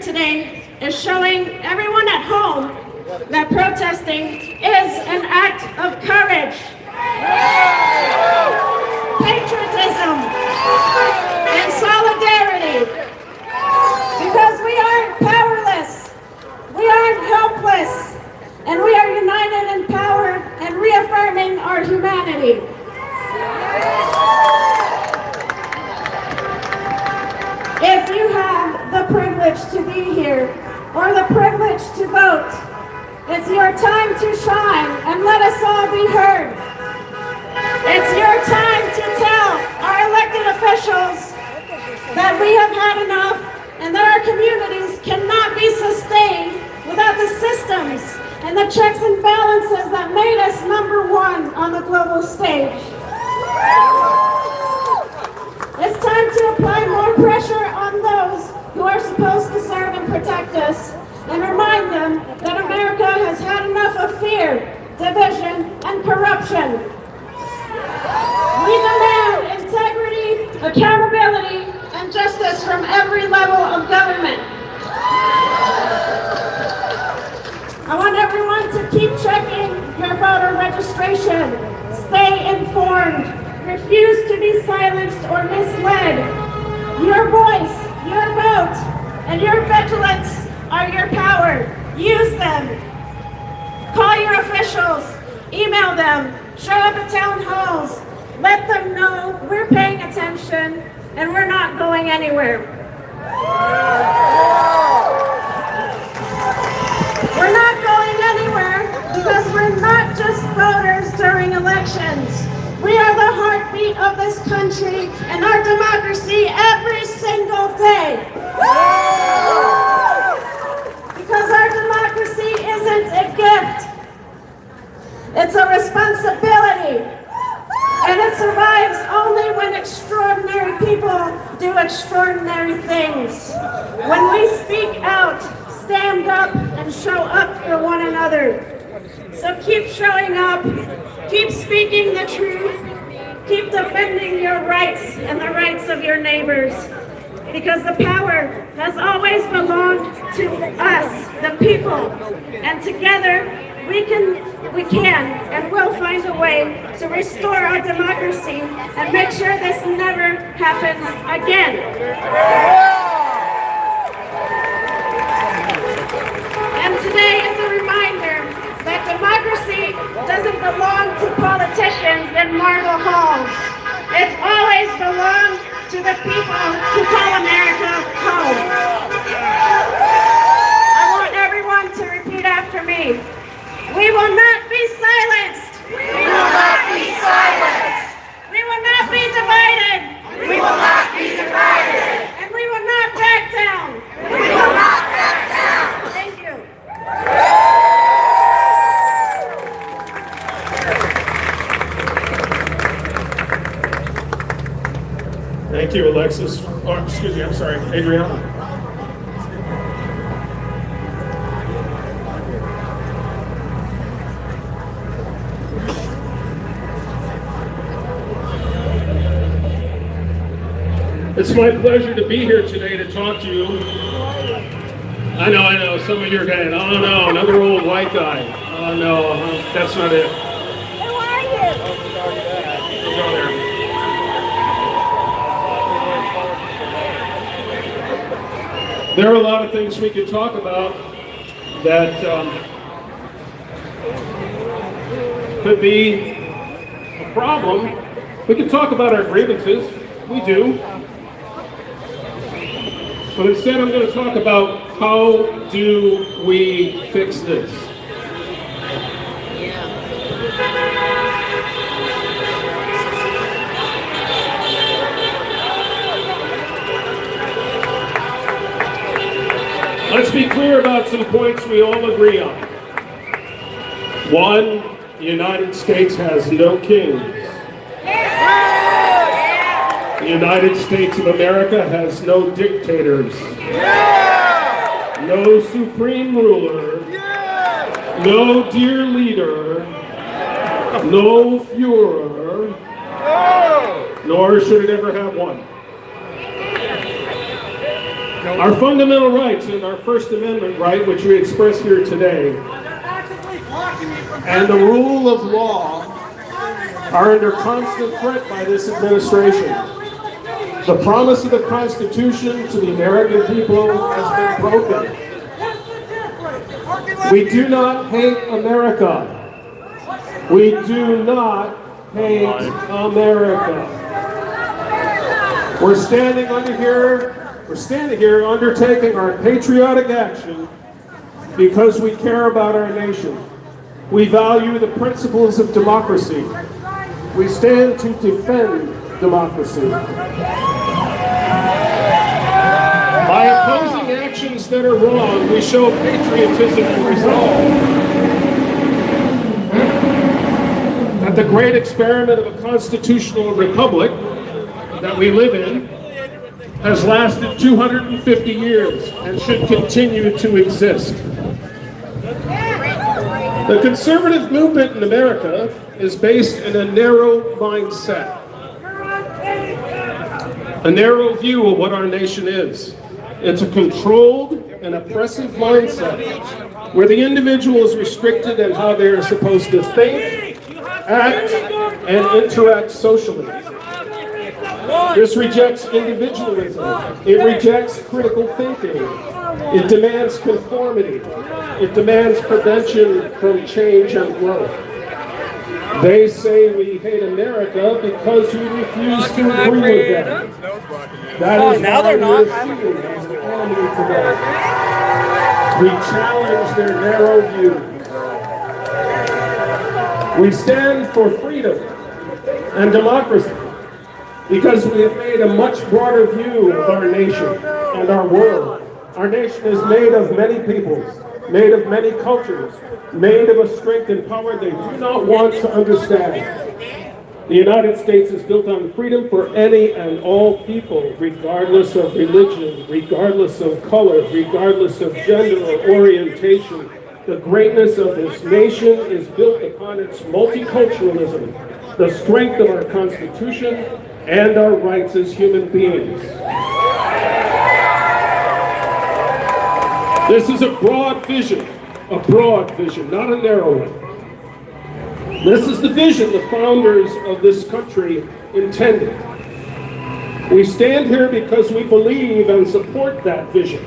today is showing everyone at home that protesting is an act of courage, patriotism, and solidarity. Because we aren't powerless, we aren't helpless, and we are united in power and reaffirming our humanity. If you have the privilege to be here, or the privilege to vote, it's your time to shine and let us all be heard. It's your time to tell our elected officials that we have had enough and that our communities cannot be sustained without the systems and the checks and balances that made us number one on the global stage. It's time to apply more pressure on those who are supposed to serve and protect us and remind them that America has had enough of fear, division, and corruption. We demand integrity, accountability, and justice from every level of government. I want everyone to keep checking your voter registration. Stay informed. Refuse to be silenced or misled. Your voice, your vote, and your vigilance are your power. Use them. Call your officials. Email them. Show up at town halls. Let them know we're paying attention and we're not going anywhere. We're not going anywhere because we're not just voters during elections. We are the heartbeat of this country and our democracy every single day. Because our democracy isn't a gift. It's a responsibility. And it survives only when extraordinary people do extraordinary things. When we speak out, stand up, and show up for one another. So keep showing up, keep speaking the truth, keep defending your rights and the rights of your neighbors. Because the power has always belonged to us, the people. And together, we can and will find a way to restore our democracy and make sure this never happens again. And today is a reminder that democracy doesn't belong to politicians in marble halls. It's always belonged to the people who call America home. I want everyone to repeat after me. We will not be silenced. We will not be silenced. We will not be divided. We will not be divided. And we will not back down. We will not back down. Thank you. Thank you, Alexis. Oh, excuse me, I'm sorry, Adriana. It's my pleasure to be here today to talk to you. I know, some of you are going, oh no, another old white guy. Oh no, that's not it. Who are you? Go there. There are a lot of things we could talk about that could be a problem. We could talk about our grievances. We do. But instead I'm going to talk about how do we fix this. Let's be clear about some points we all agree on. One, the United States has no kings. The United States of America has no dictators. No supreme ruler. No dear leader. No Führer. Nor should it ever have one. Our fundamental rights and our First Amendment right, which we express here today, and the rule of law are under constant threat by this administration. The promise of the Constitution to the American people has been broken. We do not hate America. We do not hate America. We're standing here undertaking our patriotic action because we care about our nation. We value the principles of democracy. We stand to defend democracy. By opposing actions that are wrong, we show patriotism and resolve. That the great experiment of a constitutional republic that we live in has lasted 250 years and should continue to exist. The conservative movement in America is based in a narrow mindset, a narrow view of what our nation is. It's a controlled and oppressive mindset where the individual is restricted in how they are supposed to think, act, and interact socially. This rejects individualism. It rejects critical thinking. It demands conformity. It demands prevention from change and growth. They say we hate America because we refuse to agree with them. That is now they're why not. we're seen as the enemy today. We challenge their narrow views. We stand for freedom and democracy because we have made a much broader view of our nation and our world. Our nation is made of many peoples, made of many cultures, made of a strength and power they do not want to understand. The United States is built on freedom for any and all people, regardless of religion, regardless of color, regardless of gender or orientation. The greatness of this nation is built upon its multiculturalism, the strength of our Constitution, and our rights as human beings. This is a broad vision, not a narrow one. This is the vision the founders of this country intended. We stand here because we believe and support that vision.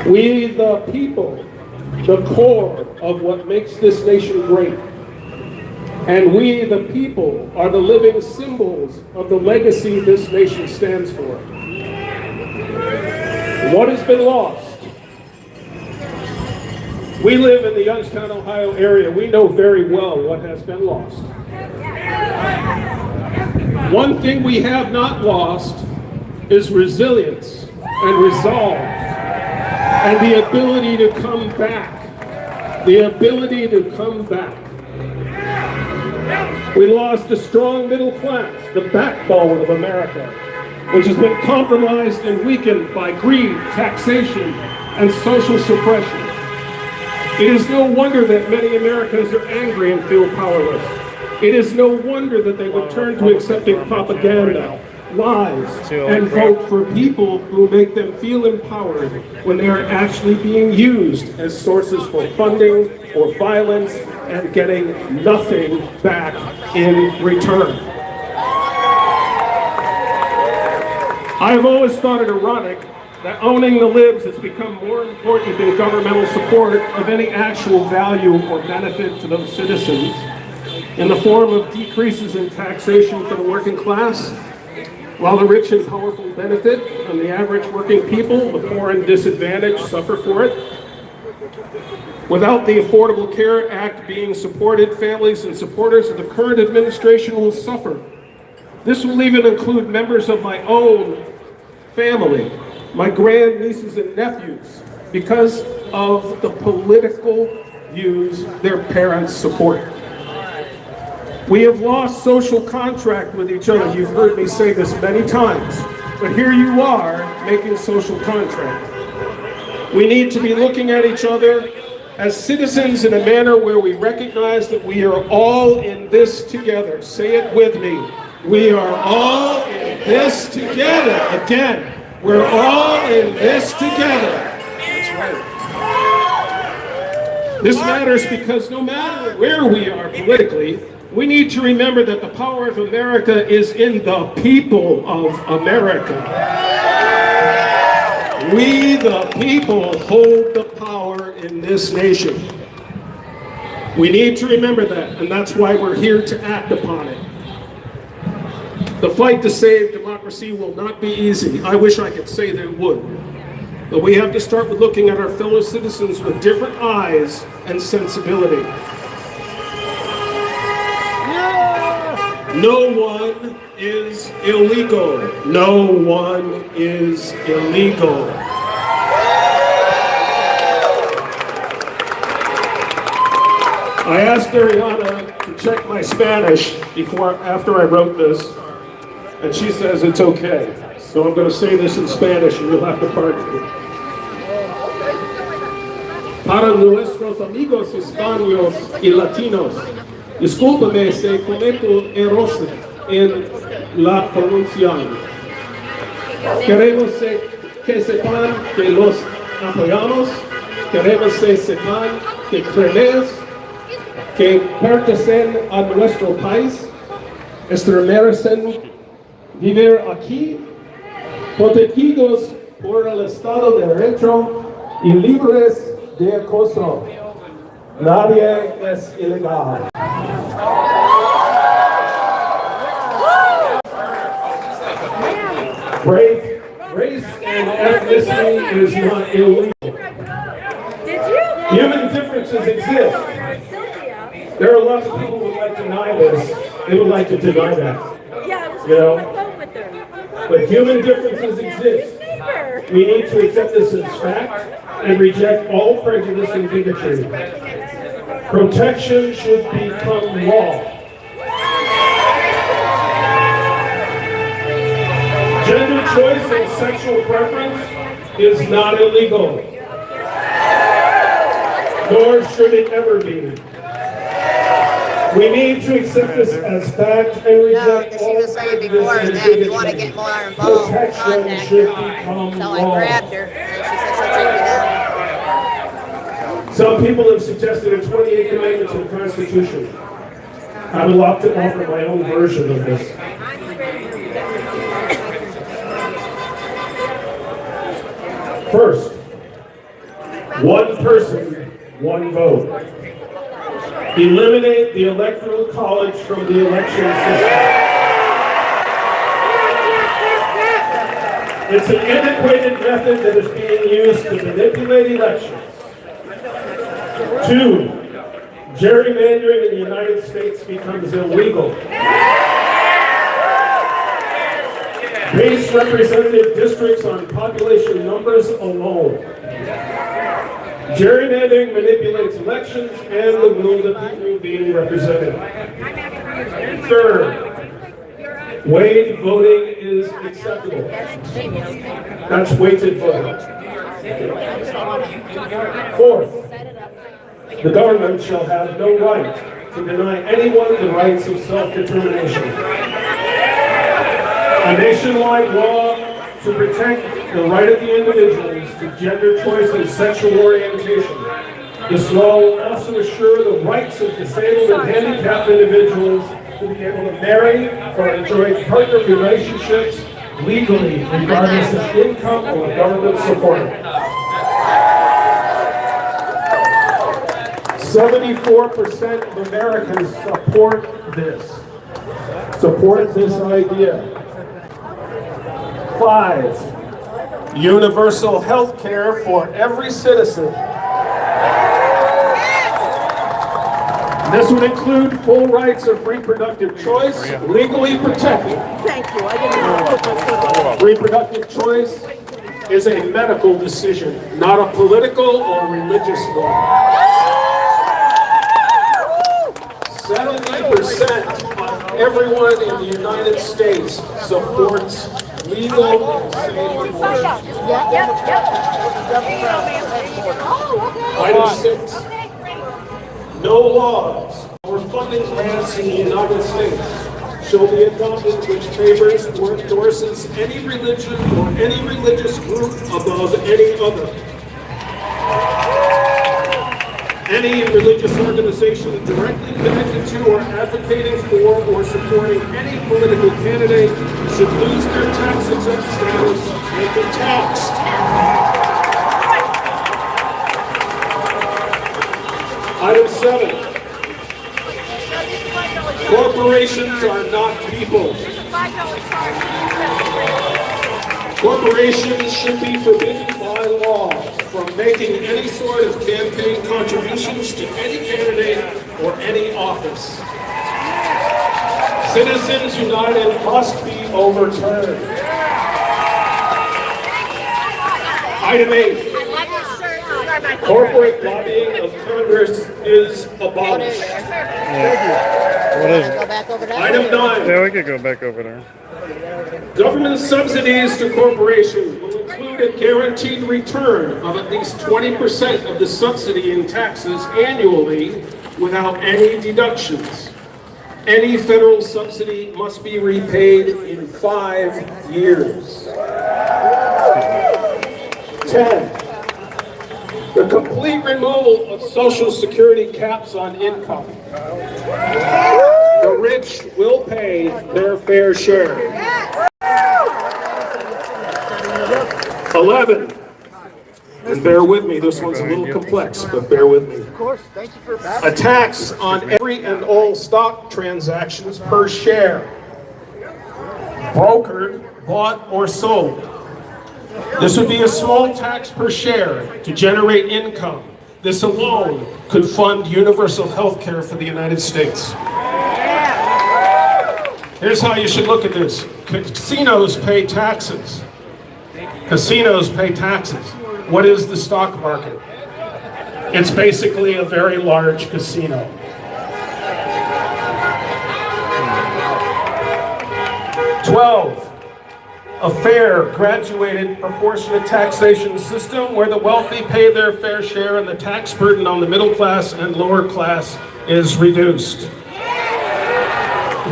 We, the people, the core of what makes this nation great. And we, the people, are the living symbols of the legacy this nation stands for. What has been lost? We live in the Youngstown, Ohio area. We know very well what has been lost. One thing we have not lost is resilience and resolve and the ability to come back. The ability to come back. We lost a strong middle class, the backbone of America, which has been compromised and weakened by greed, taxation, and social suppression. It is no wonder that many Americans are angry and feel powerless. It is no wonder that they would turn to accepting propaganda, lies, and vote for people who make them feel empowered when they are actually being used as sources for funding or violence and getting nothing back in return. I have always thought it ironic that owning the libs has become more important than governmental support of any actual value or benefit to those citizens in the form of decreases in taxation for the working class, while the rich and powerful benefit and the average working people, the poor and disadvantaged, suffer for it. Without the Affordable Care Act being supported, families and supporters of the current administration will suffer. This will even include members of my own family, my grandnieces and nephews, because of the political views their parents support. We have lost social contract with each other. You've heard me say this many times, but here you are making social contract. We need to be looking at each other as citizens in a manner where we recognize that we are all in this together. Say it with me. We are all in this together. Again, We're all in this together. That's right. This matters because no matter where we are politically, we need to remember that the power of America is in the people of America. We, the people, hold the power in this nation. We need to remember that, and that's why we're here to act upon it. The fight to save democracy will not be easy. I wish I could say that it would. But we have to start with looking at our fellow citizens with different eyes and sensibility. No one is illegal. No one is illegal. I asked Ariana to check my Spanish after I wrote this, and she says it's okay. So I'm going to say this in Spanish, and you'll have to pardon me. Para nuestros amigos hispanos y latinos, discúlpame si cometo errores en la pronunciación. Queremos que sepan que los apoyamos, queremos que sepan que creemos que pertenecen a nuestro país, merecen vivir aquí, protegidos por el Estado de Derecho y libres de acoso. Nadie es ilegal. Race and ethnicity is not illegal. Human differences exist. There are lots of people who would like to deny this. They would like to deny that. You know? But human differences exist. We need to accept this as fact and reject all prejudice and bigotry. Protection should become law. Gender choice and sexual preference is not illegal. Nor should it ever be. We need to accept this as fact and reject all prejudice and bigotry. You want to get more involved, Protection should become so law. I grabbed her, and she said she'll take me down. Some people have suggested a 28 Commandments in the Constitution. I would love to offer my own version of this. First, one person, one vote. Eliminate the Electoral College from the election system. It's an antiquated method that is being used to manipulate elections. 2, gerrymandering in the United States becomes illegal. Base representative districts on population numbers alone. Gerrymandering manipulates elections and the will of the people being represented. 3rd, weighted voting is acceptable. That's weighted voting. 4th, the government shall have no right to deny anyone the rights of self-determination. A nationwide law to protect the right of the individuals to gender choice and sexual orientation. This law will also assure the rights of disabled and handicapped individuals to be able to marry or enjoy partner relationships legally, regardless of income or government support. 74% of Americans support this idea. 5, universal health care for every citizen. This would include full rights of reproductive choice, legally protected. Thank you. I didn't know. Reproductive choice is a medical decision, not a political or religious one. 70% of everyone in the United States supports legal and safe abortion. Item 6. No laws or funding grants in the United States shall be adopted which favors or endorses any religion or any religious group above any other. Any religious organization directly connected to or advocating for or supporting any political candidate should lose their tax-exempt status and be taxed. Item 7. Corporations are not people. Corporations should be forbidden by law from making any sort of campaign contributions to any candidate or any office. Citizens United must be overturned. Item 8. Corporate lobbying of Congress is abolished. What is Go it? back over there. Item 9. Yeah, we could go back over there. Government subsidies to corporations will include a guaranteed return of at least 20% of the subsidy in taxes annually without any deductions. Any federal subsidy must be repaid in 5 years. 10. The complete removal of Social Security caps on income. The rich will pay their fair share. 11. And bear with me, this one's a little complex, but bear with me. Of course, thank you for A tax on every and all stock transactions per share, brokered, bought, or sold. This would be a small tax per share to generate income. This alone could fund universal health care for the United States. Here's how you should look at this. Casinos pay taxes. Casinos pay taxes. What is the stock market? It's basically a very large casino. 12. A fair, graduated, proportionate taxation system where the wealthy pay their fair share and the tax burden on the middle class and lower class is reduced.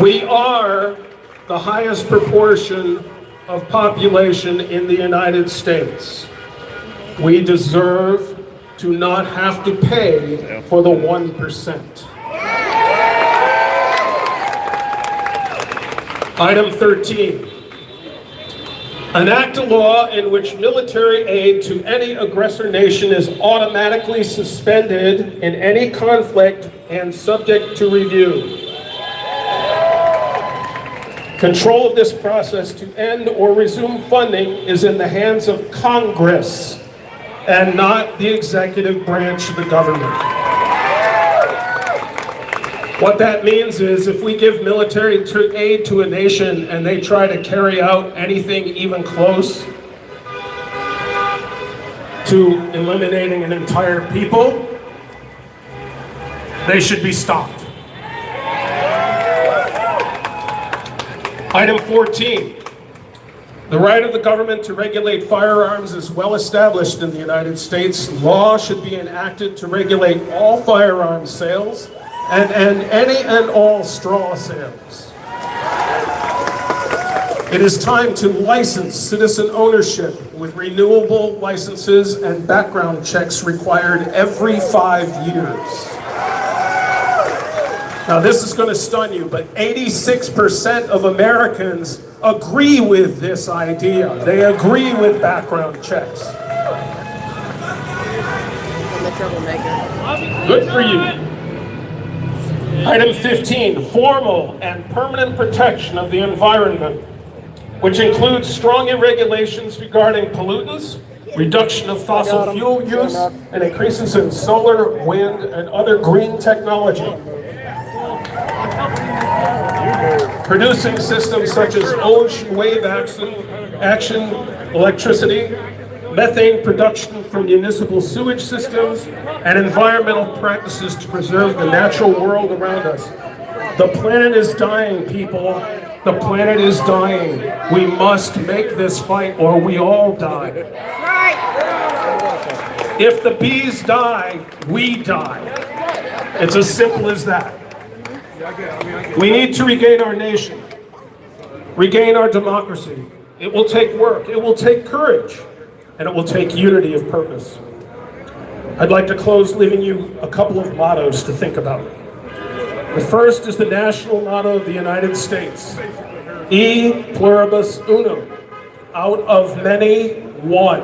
We are the highest proportion of population in the United States. We deserve to not have to pay for the 1%. Item 13. Enact a law in which military aid to any aggressor nation is automatically suspended in any conflict and subject to review. Control of this process to end or resume funding is in the hands of Congress and not the executive branch of the government. What that means is if we give military aid to a nation and they try to carry out anything even close to eliminating an entire people, they should be stopped. Item 14. The right of the government to regulate firearms is well established in the United States. Law should be enacted to regulate all firearms sales and any and all straw sales. It is time to license citizen ownership with renewable licenses and background checks required every 5 years. Now this is going to stun you, but 86% of Americans agree with this idea. They agree with background checks. I'm the troublemaker. Good for you. Item 15, formal and permanent protection of the environment, which includes strong regulations regarding pollutants, reduction of fossil fuel use, and increases in solar, wind, and other green technology. Producing systems such as ocean wave action, electricity, methane production from municipal sewage systems, and environmental practices to preserve the natural world around us. The planet is dying, people. The planet is dying. We must make this fight or we all die. If the bees die, we die. It's as simple as that. We need to regain our nation. regain our democracy. It will take work, it will take courage, and it will take unity of purpose. I'd like to close leaving you a couple of mottos to think about. The first is the national motto of the United States. E pluribus unum, out of many, one.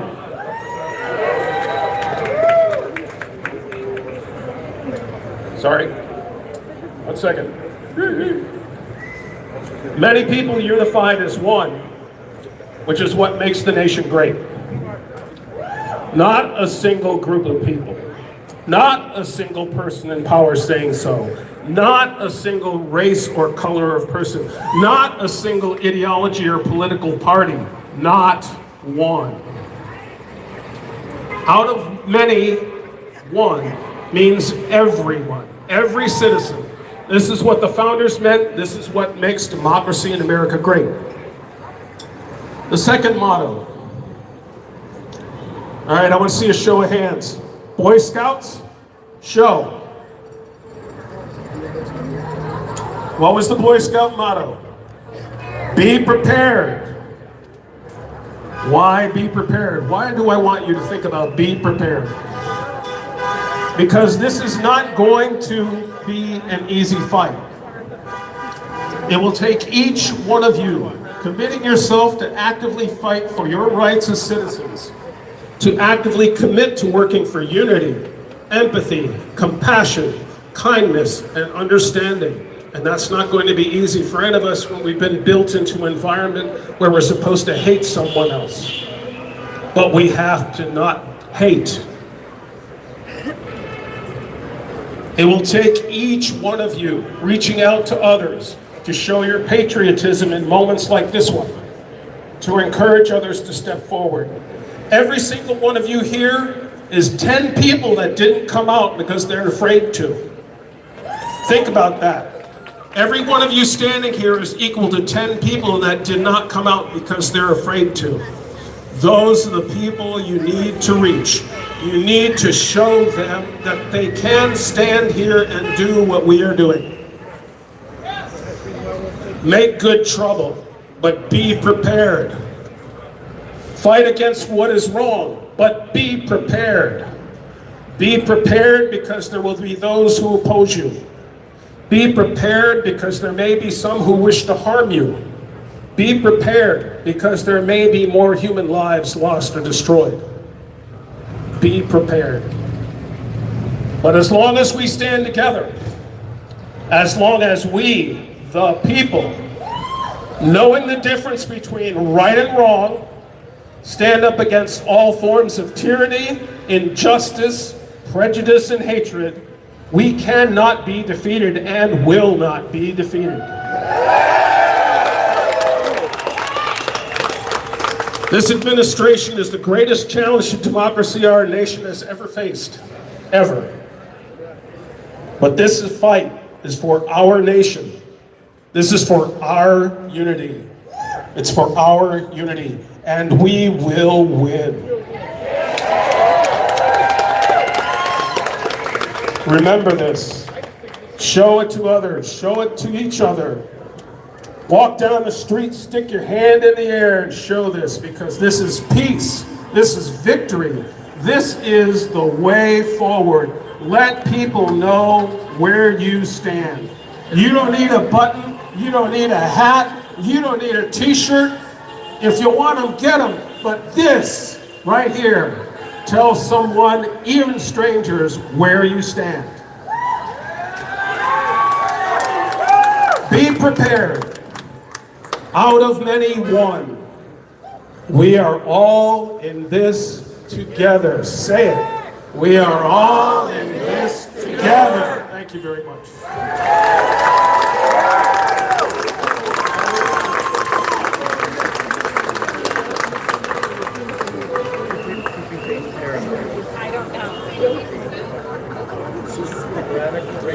Sorry, 1 second. Many people unified as one, which is what makes the nation great. Not a single group of people, not a single person in power saying so, not a single race or color of person, not a single ideology or political party, not one. Out of many, one means everyone, every citizen. This is what the founders meant. This is what makes democracy in America great. The second motto. All right, I want to see a show of hands. Boy Scouts, show. What was the Boy Scout motto? Be prepared. Why be prepared? Why do I want you to think about be prepared? Because this is not going to be an easy fight. It will take each one of you committing yourself to actively fight for your rights as citizens, to actively commit to working for unity, empathy, compassion, kindness, and understanding. And that's not going to be easy for any of us when we've been built into an environment where we're supposed to hate someone else. But we have to not hate. It will take each one of you reaching out to others to show your patriotism in moments like this one, to encourage others to step forward. Every single one of you here is 10 people that didn't come out because they're afraid to. Think about that. Every one of you standing here is equal to 10 people that did not come out because they're afraid to. Those are the people you need to reach. You need to show them that they can stand here and do what we are doing. Make good trouble, but be prepared. Fight against what is wrong, but be prepared. Be prepared because there will be those who oppose you. Be prepared because there may be some who wish to harm you. Be prepared because there may be more human lives lost or destroyed. Be prepared. But as long as we stand together, as long as we, the people, knowing the difference between right and wrong, stand up against all forms of tyranny, injustice, prejudice, and hatred, we cannot be defeated and will not be defeated. This administration is the greatest challenge to democracy our nation has ever faced, ever. But this fight is for our nation. This is for our unity. It's for our unity, and we will win. Remember this. Show it to others. Show it to each other. Walk down the street, stick your hand in the air and show this, because this is peace. This is victory. This is the way forward. Let people know where you stand. You don't need a button. You don't need a hat. You don't need a t-shirt. If you want them, get them. But this right here tells someone, even strangers, where you stand. Be prepared. Out of many, one. We are all in this together. Say it. We are all in this together. Thank you very much.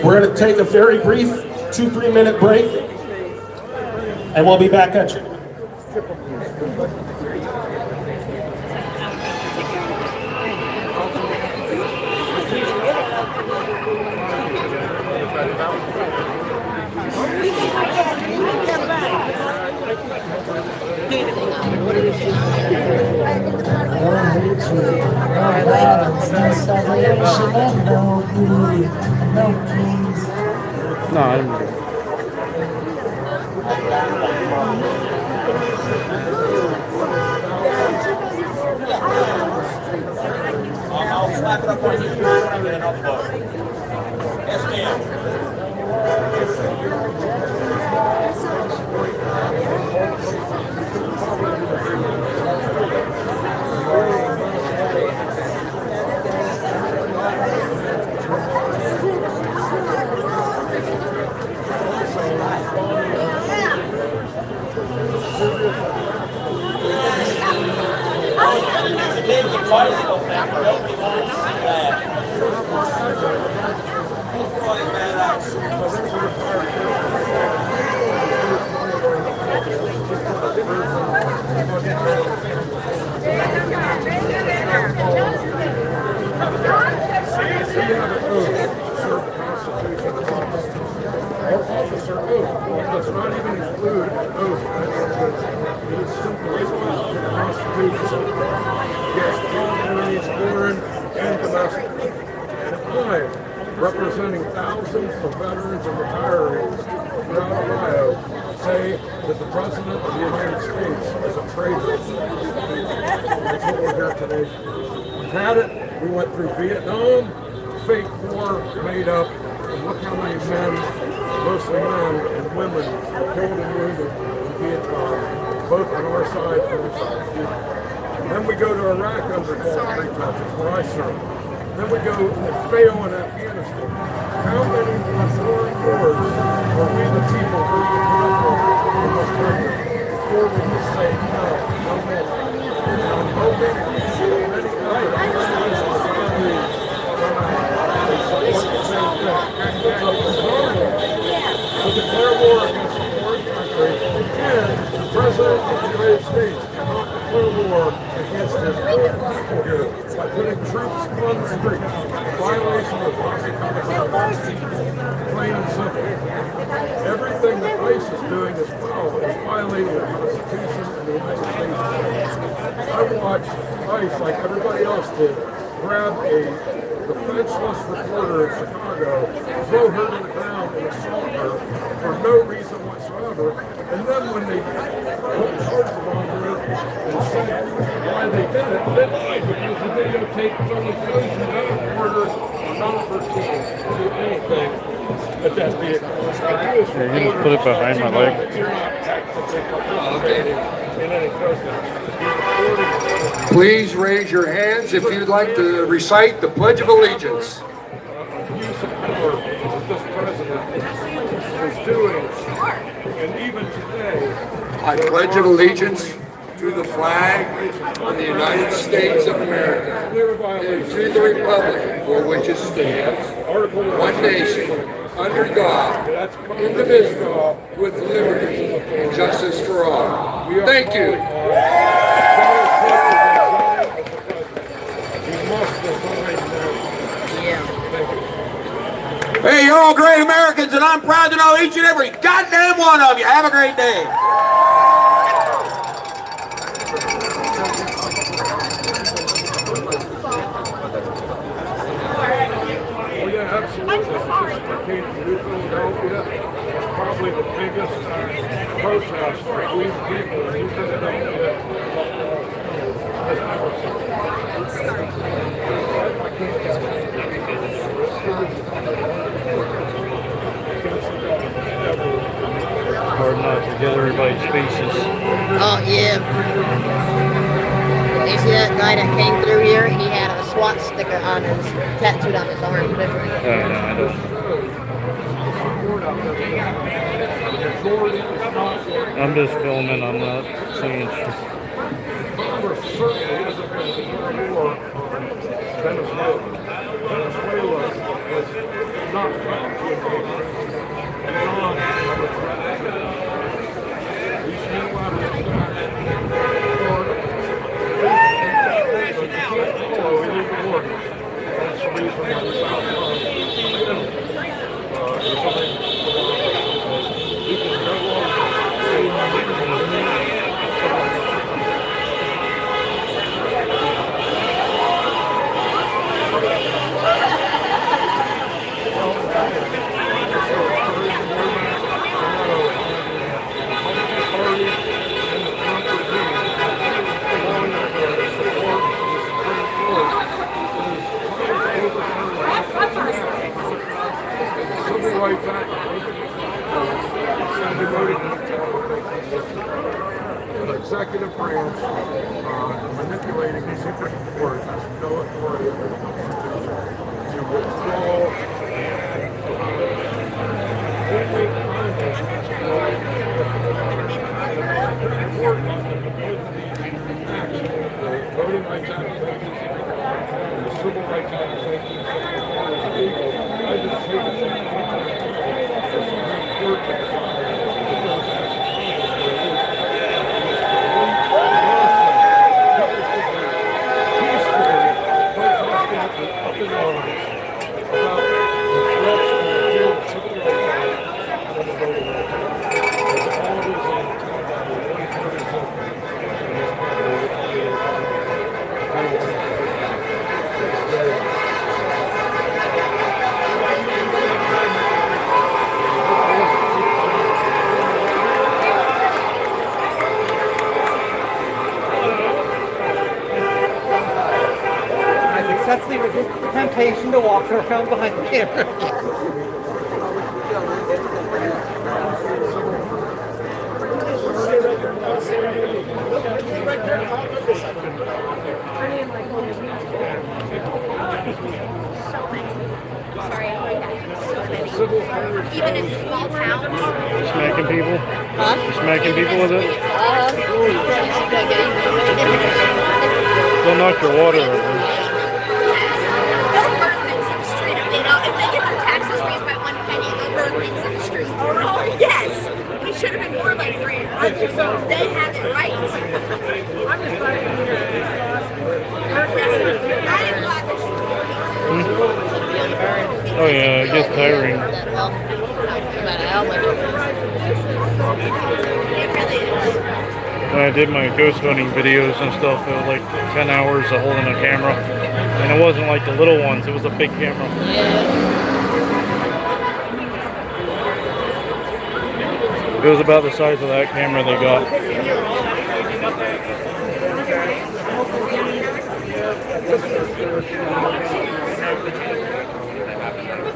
We're going to take a very brief 2-3 minute break, and we'll be back at you. violence, no salvation, and no good, and no peace. No, I didn't. I'll slap it up on you when I get an upload. Yes, ma'am. Officer oath does not even include an oath. It is simply the Constitution. Yes, all enemies, foreign and domestic. And I, representing thousands of veterans and retirees throughout Ohio, say that the President of the United States is a traitor. That's what we're here today for. We've had it. We went through Vietnam, fake war made up, and look how many men, mostly men and women, were killed and wounded in Vietnam, both on our side and the side. And then we go to Iraq under false pretenses, where I served. Then we go and fail in Afghanistan. How many more foreign wars are we the people who can conquer in this country before we just say no, no more? And I'm hoping many others to declare war against a foreign country, and the President of the United States cannot declare war against his own people here by putting troops on the streets, violation of constitution, plain and simple. Everything that ICE is doing as well is violating the Constitution of the United States. I watched ICE, like everybody else did, grab a defenseless reporter in Chicago, throw her to the ground and assault her for no reason whatsoever. And then when they put charges on her and said why they did it, they lied because the videotape only shows you no reporter or none of her team to do anything at that vehicle. Yeah, you just put it behind my leg. You're not actively participating in any protest. Please raise your hands if you'd like to recite the Pledge of Allegiance. Use of power that this president is doing, and even today, I pledge allegiance to the flag of the United States of America and to the republic for which it stands, one nation, under God, indivisible, with liberty and justice for all. Thank you. Hey, you're all great Americans, and I'm proud to know each and every goddamn one of you. Have a great day. Oh yeah, absolutely. I came to Philadelphia. It's probably the biggest protest for these people in Philadelphia has ever seen. Hard not to get everybody's faces. Oh, yeah. You see that guy that came through here? He had a SWAT sticker on his, tattooed on his arm. I know. I'm just filming, I'm not saying shit. Congress certainly isn't going to declare war on Venezuela. Venezuela is not threatened to invade. Iran is a threat. These unilateral attacks or you can't follow illegal orders. That's the reason why the South you can no longer say Civil Rights Act. The executive branch manipulating the Supreme Court has no authority to withdraw the Voting Rights Act and the Civil Rights Act of 1964 I just take it the Supreme Court successfully resist the temptation to walk around behind the camera. Sorry, I like that. So many. Even in small towns. Smacking people? Huh? You smacking people with it? Don't knock your water over. You know, if they get their taxes raised by 1 penny, they'll burn things in the street. Oh, yes! We should have been more like France. They have it right. I'm just glad to hear Oh yeah, it gets tiring. When I did my ghost hunting videos and stuff, it was like 10 hours of holding a camera. And it wasn't like the little ones, it was a big camera. It was about the size of that camera they got.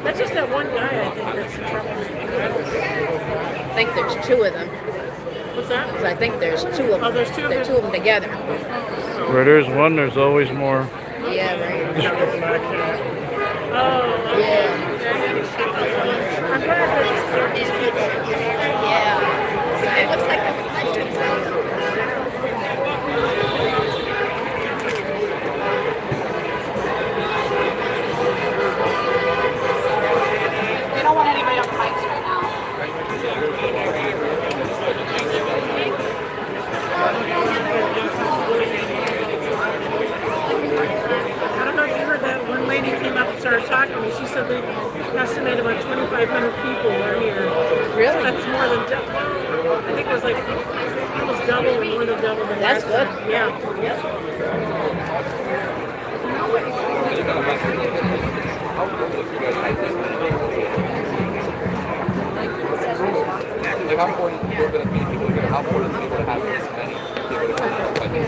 That's just that one guy, I think, that's in trouble. I think there's two of them. What's that? 'Cause I think there's two of them. Oh, there's two of them? There's two of them together. Where there's one, there's always more. Yeah, right. Oh. Yeah. I'm glad that Yeah. It looks like a they don't want anybody on bikes right now. I don't know if you heard that one lady came up and started talking to me. She said they estimate about 2,500 people are here. Really? That's more than double. I think it was like almost double or more than double than That's last good. time. Yeah. Like how important you're going to meet people, how important is it to have this many people to come by the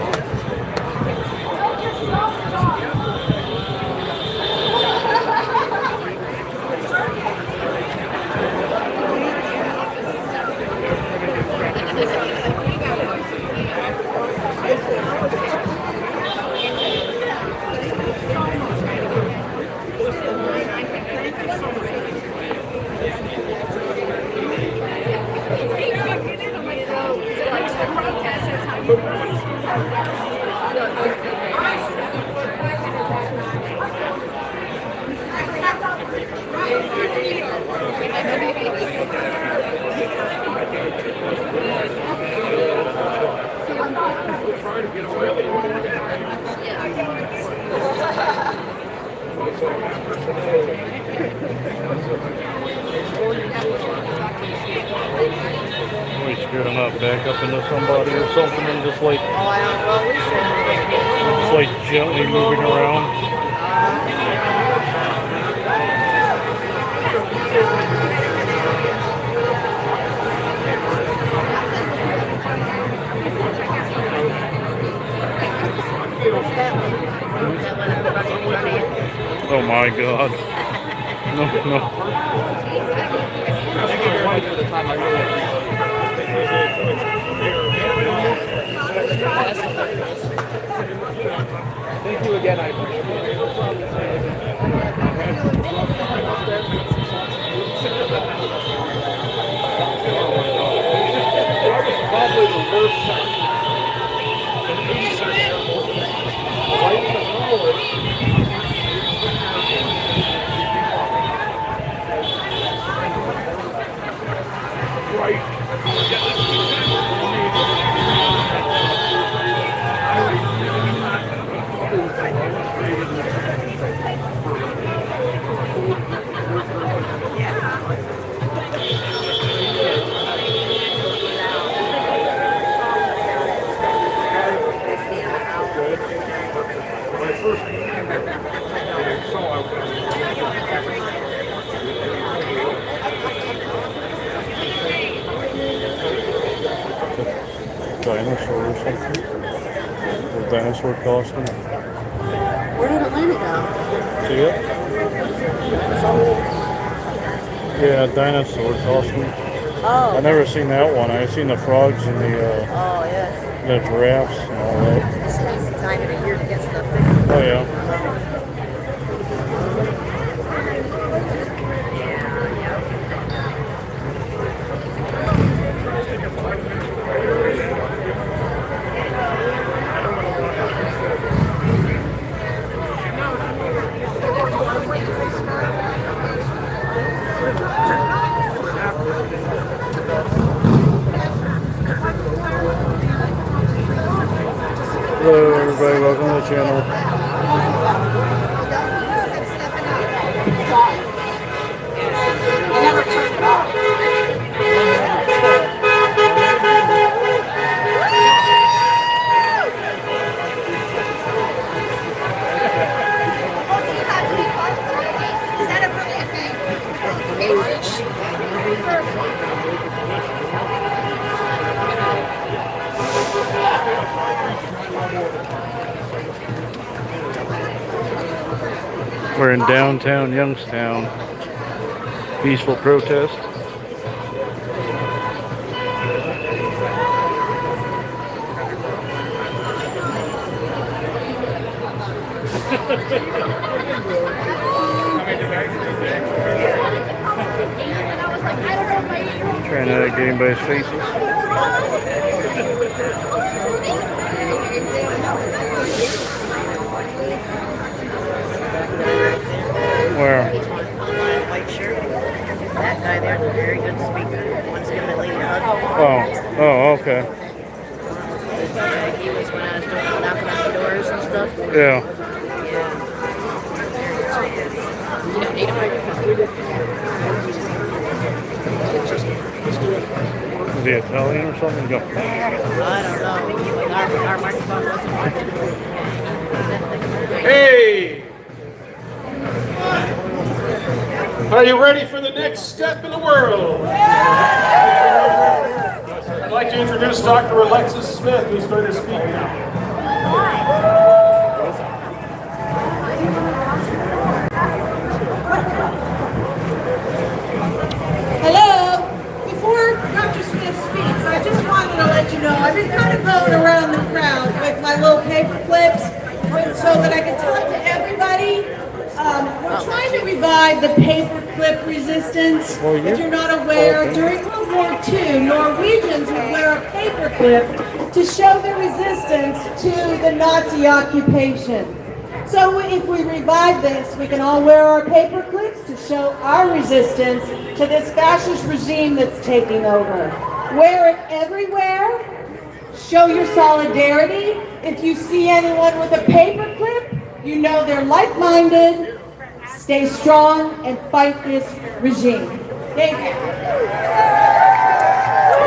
Always scared I'm not back up into somebody or something and just like, Oh, I don't know. just like gently moving around. Oh my God. No, no. Thank you again. I appreciate it. Probably the worst shot. An 86. Right in the collar. Right. Dinosaur or something? The dinosaur costume. Where did Atlanta go? See it? Yeah, dinosaur costume. Oh. I never seen that one. I seen the frogs and Oh, yeah. the giraffes and all that. It's the time of the year to get stuff fixed. Oh yeah. Hello everybody, welcome to the channel. Never turned it off. Is that a really We're in downtown Youngstown. Peaceful protest. Trying to get anybody's faces. Where? White shirt. That guy there is a very good speaker. One's giving a lady a hug. Oh, okay. He was when I was doing knocking on the doors and stuff. Yeah. You don't need a microphone. Is he Italian or something? Go. I don't know. Our microphone wasn't working. Hey! Are you ready for the next step in the world? I'd like to introduce Dr. Alexis Smith, who's going to speak now. Hello. Before Dr. Smith speaks, I just wanted to let you know I've been kind of going around the crowd with my little paper clips so that I can talk to everybody. We're trying to revive the paperclip resistance. If you're not aware, during World War II, Norwegians would wear a paperclip to show their resistance to the Nazi occupation. So if we revive this, we can all wear our paperclips to show our resistance to this fascist regime that's taking over. Wear it everywhere. Show your solidarity. If you see anyone with a paperclip, you know they're like-minded. Stay strong and fight this regime. Thank you.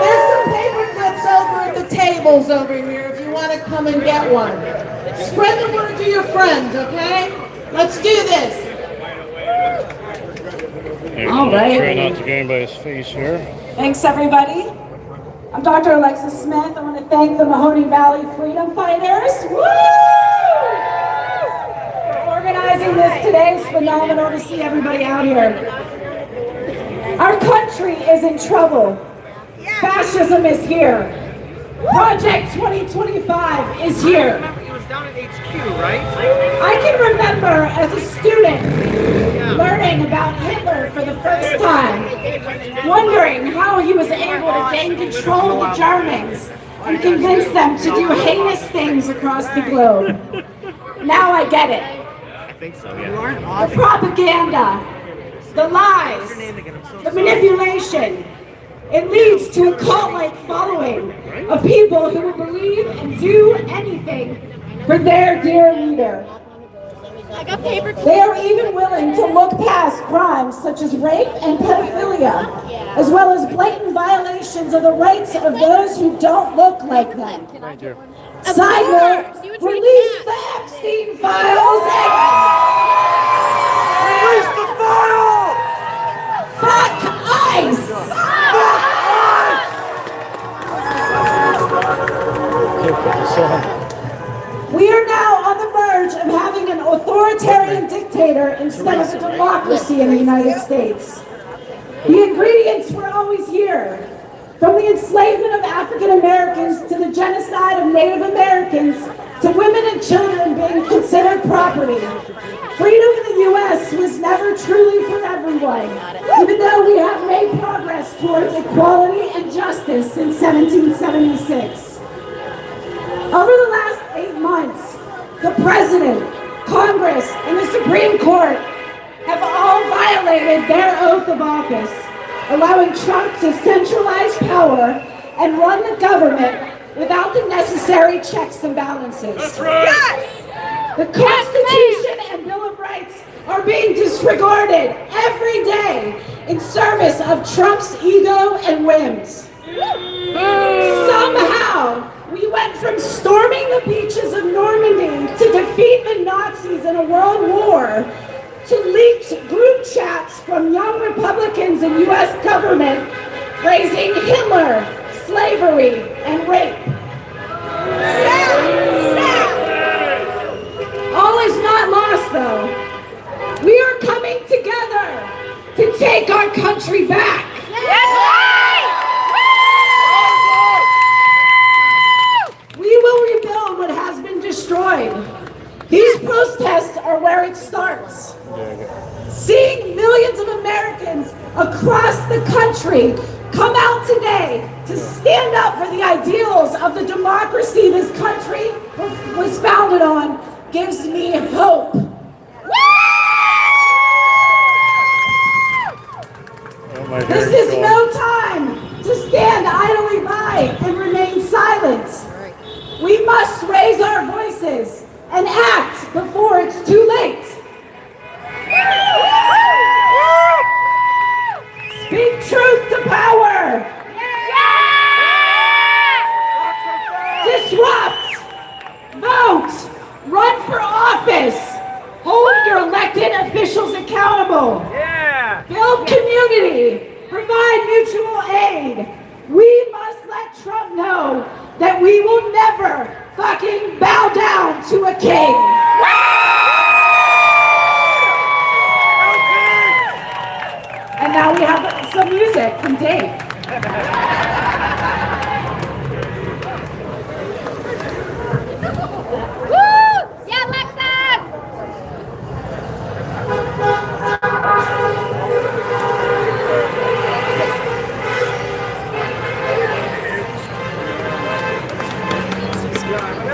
There's some paper clips over at the tables over here if you want to come and get one. Spread the word to your friends, okay? Let's do this. All right. Try not to get anybody's face here. Thanks, everybody. I'm Dr. Alexis Smith. I want to thank the Mahoning Valley Freedom Fighters. Woo! For this today. It's phenomenal to see everybody out here. Our country is in trouble. Fascism is here. Project 2025 is here. It was down at HQ, right? I can remember as a student learning about Hitler for the first time, wondering how he was able to gain control of the Germans and convince them to do heinous things across the globe. Now I get it. I think so, yeah. The propaganda, the lies, the manipulation. It leads to a cult-like following of people who will believe and do anything for their dear leader. They are even willing to look past crimes such as rape and pedophilia, as well as blatant violations of the rights of those who don't look like them. Side note, release the Epstein files and Release the file! fuck ICE! We are now on the verge of having an authoritarian dictator instead of a democracy in the United States. The ingredients were always here. From the enslavement of African Americans to the genocide of Native Americans to women and children being considered property. Freedom in the U.S. was never truly for everyone, even though we have made progress towards equality and justice since 1776. Over the last 8 months, the President, Congress, and the Supreme Court have all violated their oath of office, allowing Trump to centralize power and run the government without the necessary checks and balances. That's right. Yes! The Constitution and Bill of Rights are being disregarded every day in service of Trump's ego and whims. Somehow, we went from storming the beaches of Normandy to defeat the Nazis in a world war to leaked group chats from young Republicans in U.S. government praising Hitler, slavery, and rape. All is not lost, though. We are coming together to take our country back. We will rebuild what has been destroyed. These protests are where it starts. Seeing millions of Americans across the country come out today to stand up for the ideals of the democracy this country was founded on gives me hope. This is no time to stand idly by and remain silent. We must raise our voices and act before it's too late. Speak truth to power. Disrupt. Vote. Run for office. Hold your elected officials accountable. Build community. Provide mutual aid. We must let Trump know that we will never fucking bow down to a king. And now we have some music from Dave. Yeah, Lexus!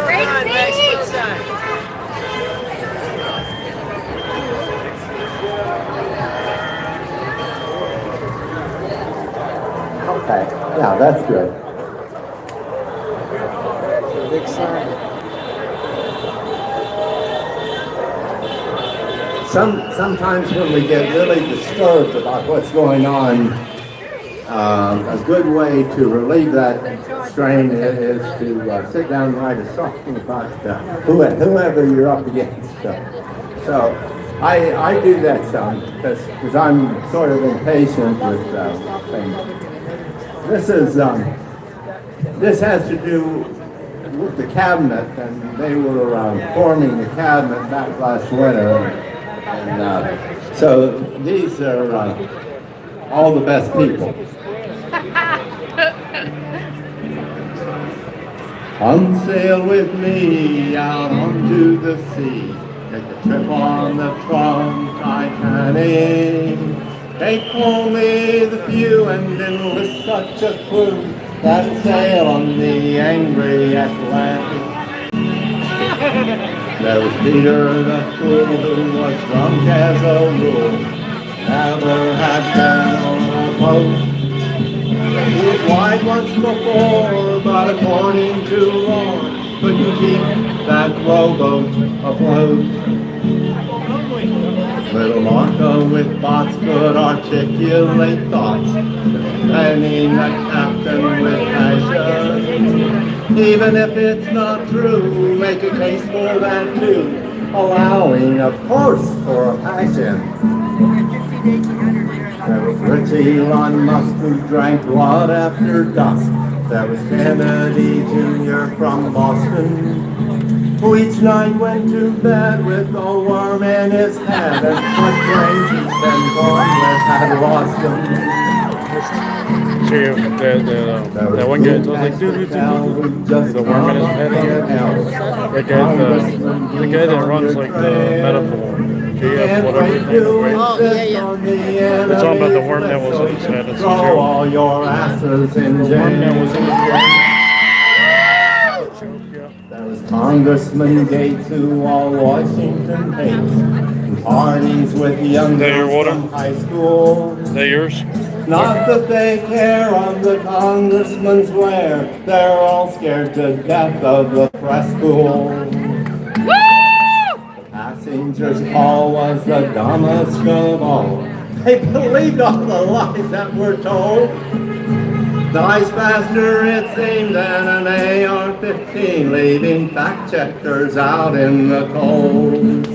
Great speech! Okay, yeah, that's good. Big sign. Sometimes when we get really disturbed about what's going on, a good way to relieve that strain is to sit down and write a song about whoever you're up against. So I do that some because I'm sort of impatient with things. This has to do with the cabinet, and they were forming the cabinet back last winter. And so these are all the best people. Come sail with me out onto the sea. Take a trip on the Titanic. Take only the few and enlist such a crew that sail on the angry Atlantic. There was Peter the fool who was drunk as a rule. Never had been on a boat. He was wide once before, but according to law, couldn't keep that rowboat afloat. Little Marco with bots could articulate thoughts, defending the captain with passion. Even if it's not true, make a case for that too, allowing, of course, for a passion. There was rich Elon Musk who drank blood after dusk. There was Kennedy Jr. from Boston, who each night went to bed with a worm in his head and put brains he'd been born with had lost him. See, that one guy was like, dude, the worm in his head. The guy that runs like the medical GS, whatever. Oh, yeah. It's all about the worm that was in his head. It's Throw all your asses in the worm that was in his head. There was Congressman Gates who all Washington hates, and parties with young girls from high school. Is that yours? Not that they care of the congressman's wear, they're all scared to death of the press pool. The passenger's call was the dumbest of all. They believed all the lies that were told. Dies faster, it seemed, than an AR-15, leaving fact-checkers out in the cold.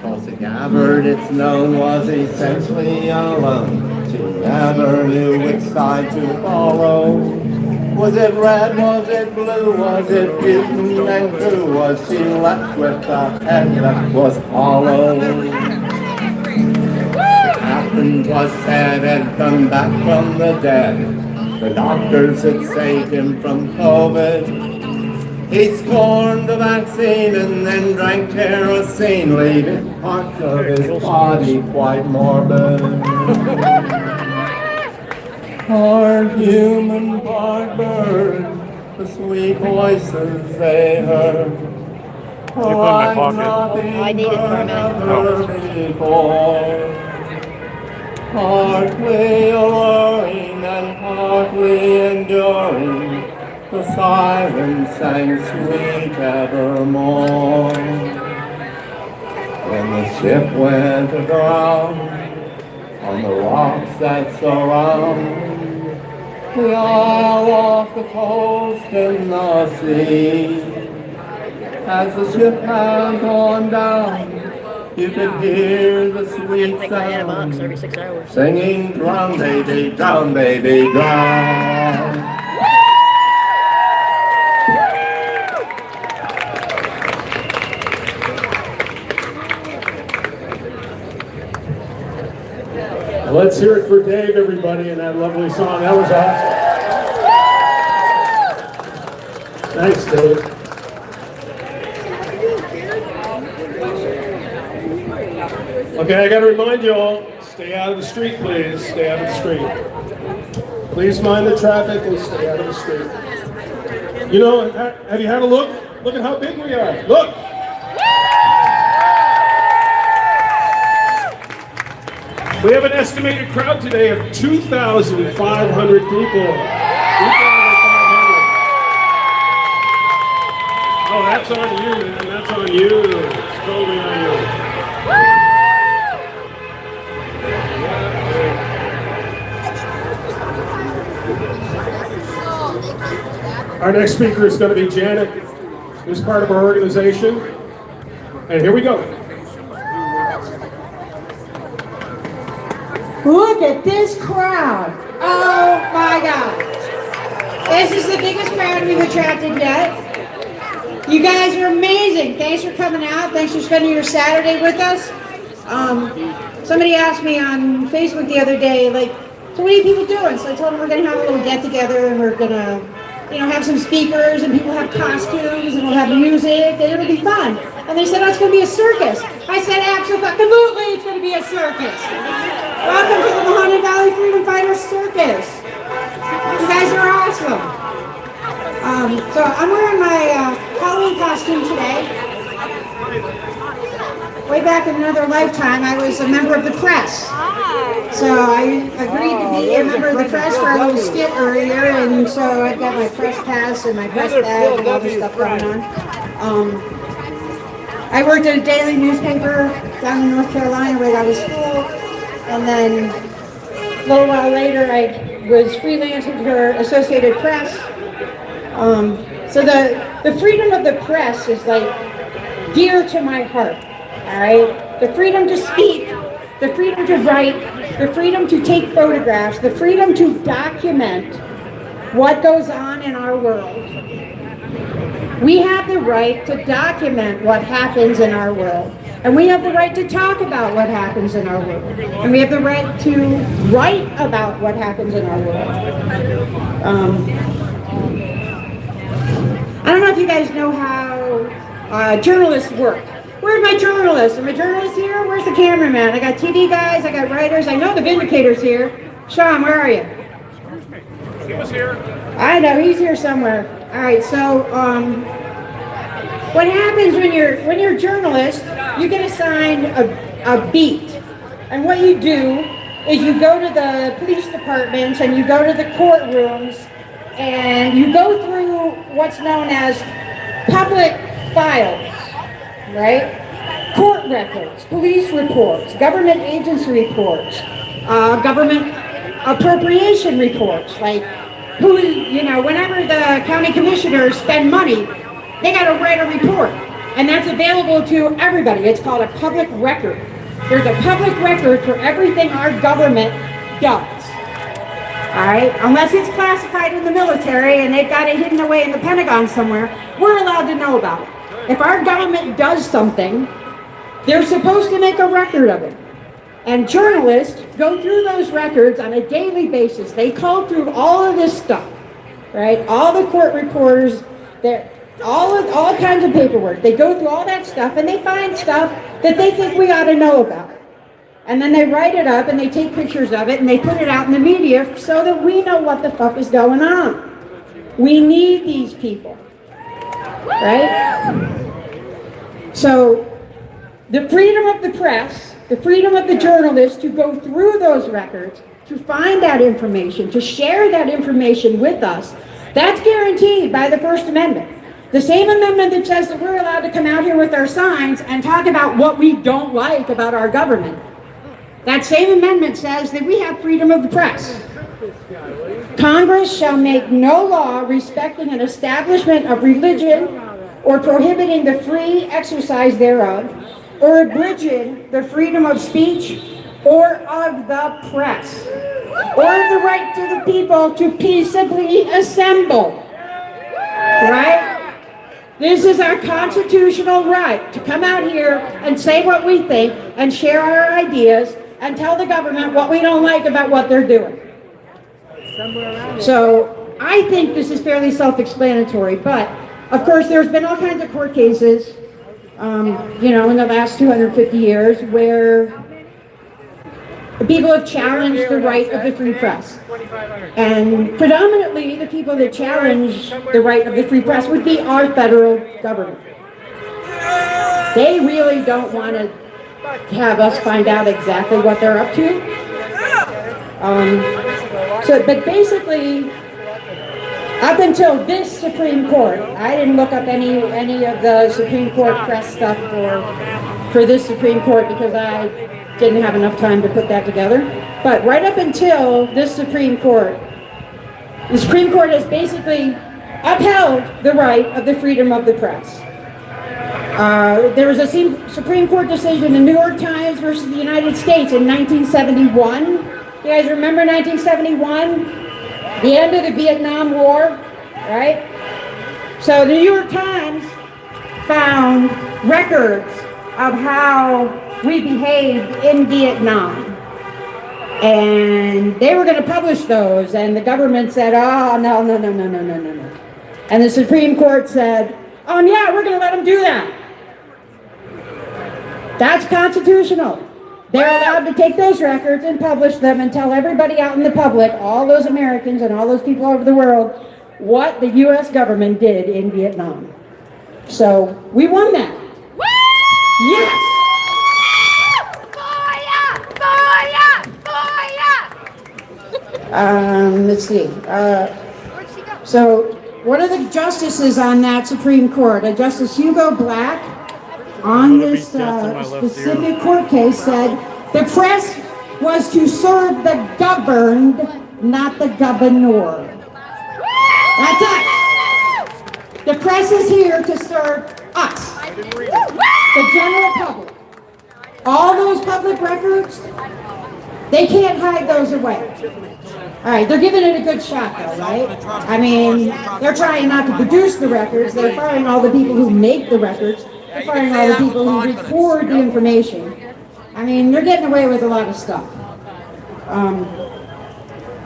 Tulsi Gabbard, it's known, was essentially alone. She never knew which side to follow. Was it red, was it blue, was it Putin and crew? Was she left with a head that was hollow? Captain was said had come back from the dead. The doctors had saved him from COVID. He scorned the vaccine and then drank kerosene, leaving parts of his body quite morbid. Part human, part bird, the sweet voices they heard. Oh, I've not been before. Partly alluring and partly enduring, the siren sang sweet evermore. When the ship went aground on the rocks that surround the isle off the coast in the sea, as the ship had gone down, you could hear the sweet sound every 6 hours. singing, drown baby, drown baby, drown. Let's hear it for Dave, everybody, and that lovely song. That was awesome. Thanks, Dave. Okay, I gotta remind you all, stay out of the street, please. Stay out of the street. Please mind the traffic and stay out of the street. You know, have you had a look? Look at how big we are. Look! We have an estimated crowd today of 2,500 people. 2,500. Oh, that's on you, man. That's on you. It's totally on you. Our next speaker is going to be Janet, who's part of our organization. And here we go. Look at this crowd. Oh my gosh. This is the biggest crowd we've attracted yet. You guys are amazing. Thanks for coming out. Thanks for spending your Saturday with us. Somebody asked me on Facebook the other day, like, so what are you people doing? So I told them we're going to have a little get together and we're going to, have some speakers and people have costumes and we'll have music and it'll be fun. And they said, oh, it's going to be a circus. I said, absolutely, it's going to be a circus. Welcome to the Mahoney Valley Freedom Fighters Circus. You guys are awesome. So I'm wearing my Halloween costume today. Way back in another lifetime, I was a member of the press. So I agreed to be a member of the press for a little skit earlier, and so I've got my press pass and my press badge and all this stuff going on. I worked at a daily newspaper down in North Carolina right out of school, and then a little while later I was freelancing for Associated Press. So the freedom of the press is like dear to my heart, all right? The freedom to speak, the freedom to write, the freedom to take photographs, the freedom to document what goes on in our world. We have the right to document what happens in our world. And we have the right to talk about what happens in our world. And we have the right to write about what happens in our world. I don't know if you guys know how journalists work. Where's my journalist? Are my journalists here? Where's the cameraman? I got TV guys, I got writers, I know the Vindicator's here. Sean, where are you? He was here. I know, he's here somewhere. All right, so what happens when you're a journalist, you get assigned a beat. And what you do is you go to the police departments and you go to the courtrooms and you go through what's known as public files, right? Court records, police reports, government agency reports, government appropriation reports, like who, whenever the county commissioners spend money, they got to write a report, and that's available to everybody. It's called a public record. There's a public record for everything our government does. All right, unless it's classified in the military and they've got it hidden away in the Pentagon somewhere, we're allowed to know about it. If our government does something, they're supposed to make a record of it. And journalists go through those records on a daily basis. They call through all of this stuff, right? All the court reporters, all kinds of paperwork. They go through all that stuff and they find stuff that they think we ought to know about. And then they write it up and they take pictures of it and they put it out in the media so that we know what the fuck is going on. We need these people, right? So the freedom of the press, the freedom of the journalists to go through those records, to find that information, to share that information with us, that's guaranteed by the First Amendment. The same amendment that says that we're allowed to come out here with our signs and talk about what we don't like about our government. That same amendment says that we have freedom of the press. Congress shall make no law respecting an establishment of religion or prohibiting the free exercise thereof, or abridging the freedom of speech or of the press, or the right to the people to peaceably assemble. Right? This is our constitutional right to come out here and say what we think and share our ideas and tell the government what we don't like about what they're doing. So I think this is fairly self-explanatory, but of course there's been all kinds of court cases in the last 250 years where people have challenged the right of the free press. And predominantly the people that challenge the right of the free press would be our federal government. They really don't want to have us find out exactly what they're up to. But basically, up until this Supreme Court, I didn't look up any of the Supreme Court press stuff for this Supreme Court because I didn't have enough time to put that together. But right up until this Supreme Court, the Supreme Court has basically upheld the right of the freedom of the press. There was a Supreme Court decision in the New York Times versus the United States in 1971. You guys remember 1971? The end of the Vietnam War, right? So the New York Times found records of how we behaved in Vietnam. And they were going to publish those, and the government said, oh, no. And the Supreme Court said, oh, yeah, we're going to let them do that. That's constitutional. They're allowed to take those records and publish them and tell everybody out in the public, all those Americans and all those people all over the world, what the U.S. government did in Vietnam. So we won that. Yes. Let's see. So one of the justices on that Supreme Court, Justice Hugo Black, on this specific court case said the press was to serve the governed, not the governor. That's it. The press is here to serve us, the general public. All those public records, they can't hide those away. All right, they're giving it a good shot though, right? I mean, they're trying not to produce the records. They're firing all the people who make the records. They're firing all the people who record the information. I mean, they're getting away with a lot of stuff.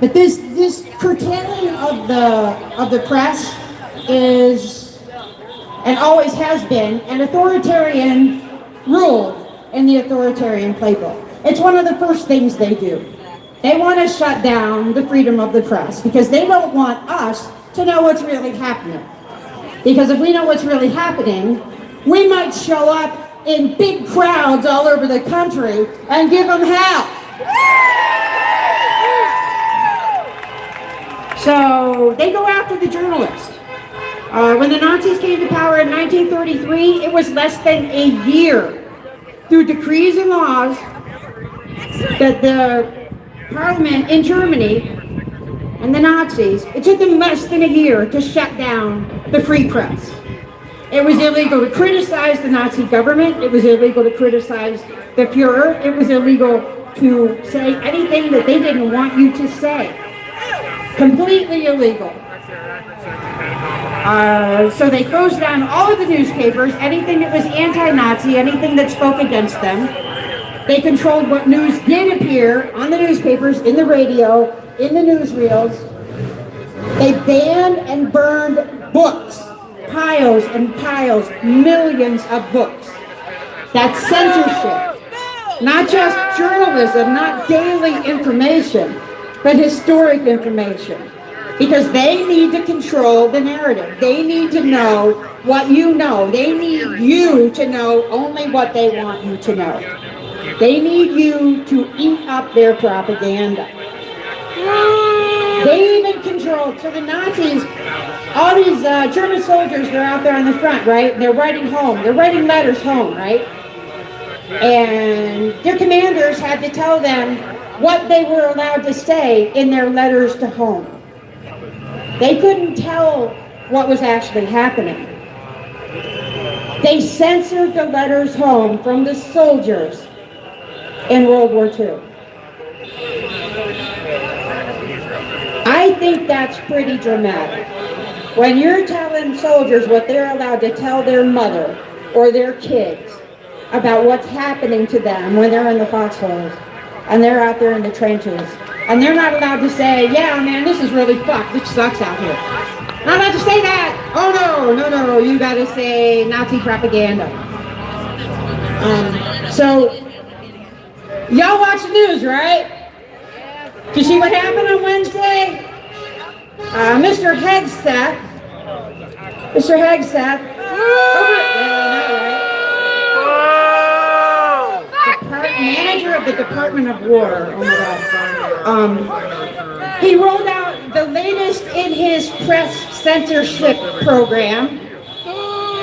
But this curtailing of the press is, and always has been, an authoritarian rule in the authoritarian playbook. It's one of the first things they do. They want to shut down the freedom of the press because they don't want us to know what's really happening. Because if we know what's really happening, we might show up in big crowds all over the country and give them hell. So they go after the journalists. When the Nazis came to power in 1933, it was less than a year through decrees and laws that the Parliament in Germany and the Nazis, it took them less than a year to shut down the free press. It was illegal to criticize the Nazi government. It was illegal to criticize the Fuhrer. It was illegal to say anything that they didn't want you to say. Completely illegal. So they closed down all of the newspapers, anything that was anti-Nazi, anything that spoke against them. They controlled what news did appear on the newspapers, in the radio, in the newsreels. They banned and burned books, piles and piles, millions of books. That's censorship. Not just journalism, not daily information, but historic information. Because they need to control the narrative. They need to know what you know. They need you to know only what they want you to know. They need you to eat up their propaganda. They even control, so the Nazis, all these German soldiers, they're out there on the front, right? They're writing home. They're writing letters home, right? And their commanders had to tell them what they were allowed to say in their letters to home. They couldn't tell what was actually happening. They censored the letters home from the soldiers in World War II. I think that's pretty dramatic. When you're telling soldiers what they're allowed to tell their mother or their kids about what's happening to them when they're in the foxholes and they're out there in the trenches, and they're not allowed to say, yeah, man, this is really fucked. This sucks out here. Not allowed to say that. Oh, no. You got to say Nazi propaganda. So, y'all watch the news, right? Did you see what happened on Wednesday? Mr. Hegseth, manager of the Department of War, oh my God. He rolled out the latest in his press censorship program.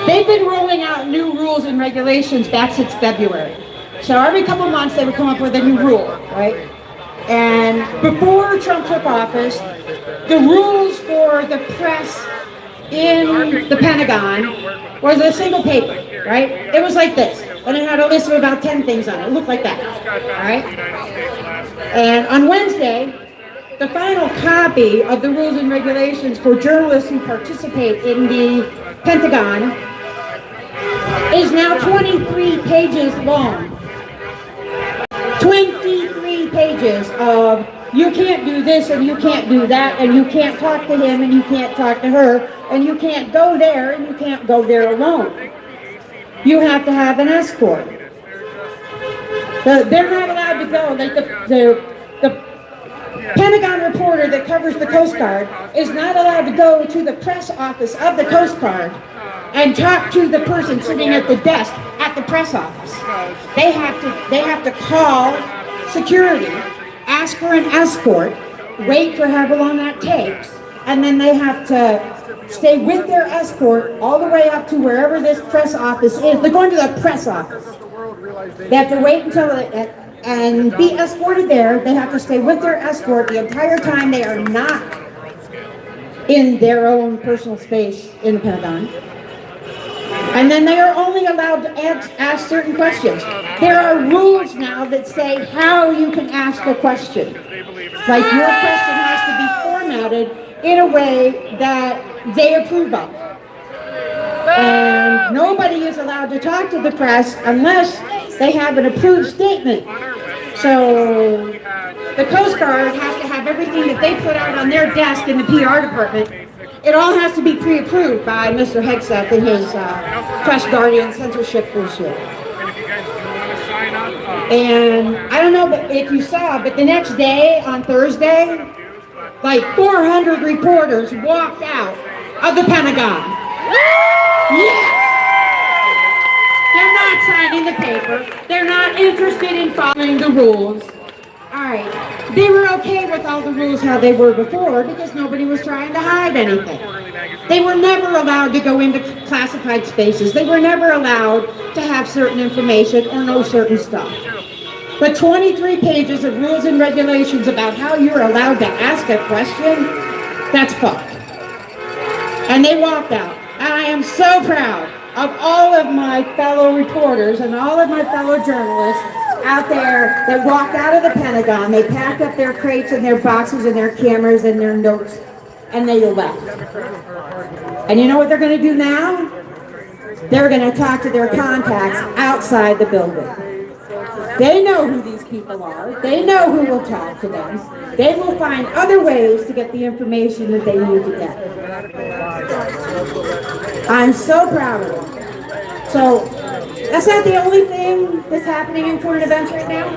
They've been rolling out new rules and regulations back since February. So every couple of months they would come up with a new rule, right? And before Trump took office, the rules for the press in the Pentagon was a single paper, right? It was like this. And it had a list of about 10 things on it. It looked like that, all right? And on Wednesday, the final copy of the rules and regulations for journalists who participate in the Pentagon is now 23 pages long. 23 pages of you can't do this and you can't do that and you can't talk to him and you can't talk to her and you can't go there and you can't go there alone. You have to have an escort. They're not allowed to go. Like the Pentagon reporter that covers the Coast Guard is not allowed to go to the press office of the Coast Guard and talk to the person sitting at the desk at the press office. They have to call security, ask for an escort, wait for however long that takes, and then they have to stay with their escort all the way up to wherever this press office is. They're going to the press office. They have to wait until and be escorted there. They have to stay with their escort the entire time. They are not in their own personal space in the Pentagon. And then they are only allowed to ask certain questions. There are rules now that say how you can ask a question. Like your question has to be formatted in a way that they approve of. And nobody is allowed to talk to the press unless they have an approved statement. So the Coast Guard has to have everything that they put out on their desk in the PR department. It all has to be pre-approved by Mr. Hegseth and his press guardian censorship bullshit. And I don't know if you saw, but the next day, on Thursday, like 400 reporters walked out of the Pentagon. Yes! They're not signing the paper. They're not interested in following the rules. All right. They were okay with all the rules how they were before because nobody was trying to hide anything. They were never allowed to go into classified spaces. They were never allowed to have certain information or know certain stuff. But 23 pages of rules and regulations about how you're allowed to ask a question, that's fucked. And they walked out. And I am so proud of all of my fellow reporters and all of my fellow journalists out there that walked out of the Pentagon. They packed up their crates and their boxes and their cameras and their notes, and they left. And you know what they're going to do now? They're going to talk to their contacts outside the building. They know who these people are. They know who will talk to them. They will find other ways to get the information that they need to get. I'm so proud of them. So that's not the only thing that's happening in current events right now.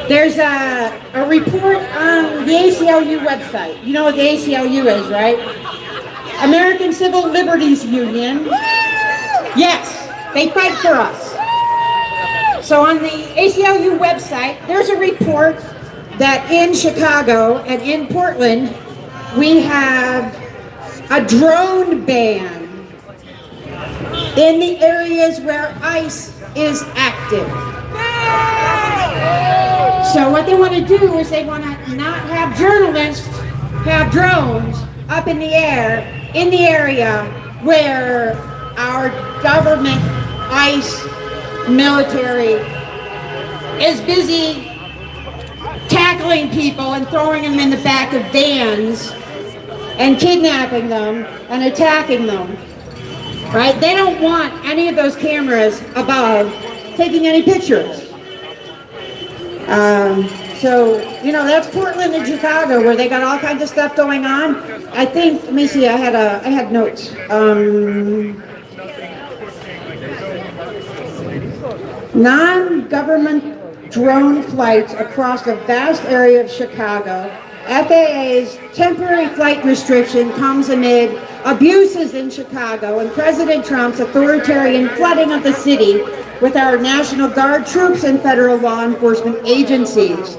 There's a report on the ACLU website. You know what the ACLU is, right? American Civil Liberties Union. Yes, they fight for us. So on the ACLU website, there's a report that in Chicago and in Portland, we have a drone ban in the areas where ICE is active. So what they want to do is they want to not have journalists have drones up in the air in the area where our government, ICE, military is busy tackling people and throwing them in the back of vans and kidnapping them and attacking them. Right? They don't want any of those cameras above taking any pictures. So, you know, that's Portland and Chicago where they got all kinds of stuff going on. I think, let me see, I had notes. Non-government drone flights across a vast area of Chicago. FAA's temporary flight restriction comes amid abuses in Chicago and President Trump's authoritarian flooding of the city with our National Guard troops and federal law enforcement agencies.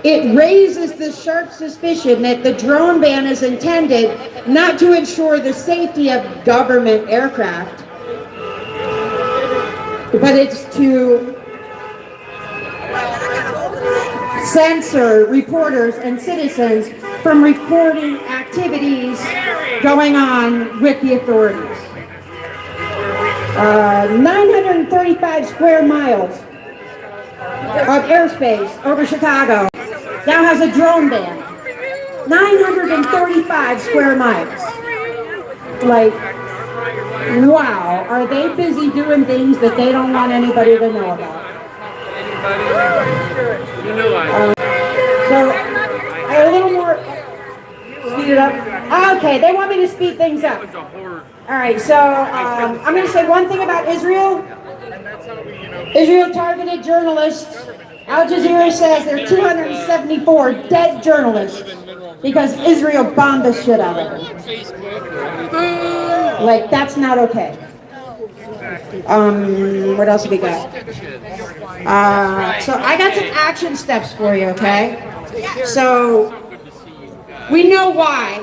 It raises the sharp suspicion that the drone ban is intended not to ensure the safety of government aircraft, but it's to censor reporters and citizens from reporting activities going on with the authorities. 935 square miles of airspace over Chicago now has a drone ban. 935 square miles. Like, wow, are they busy doing things that they don't want anybody to know about? So, a little more, speed it up. Okay, they want me to speed things up. All right, so I'm going to say one thing about Israel. Israel targeted journalists. Al Jazeera says there are 274 dead journalists because Israel bombed the shit out of them. Like, that's not okay. What else have we got? So I got some action steps for you, okay? So we know why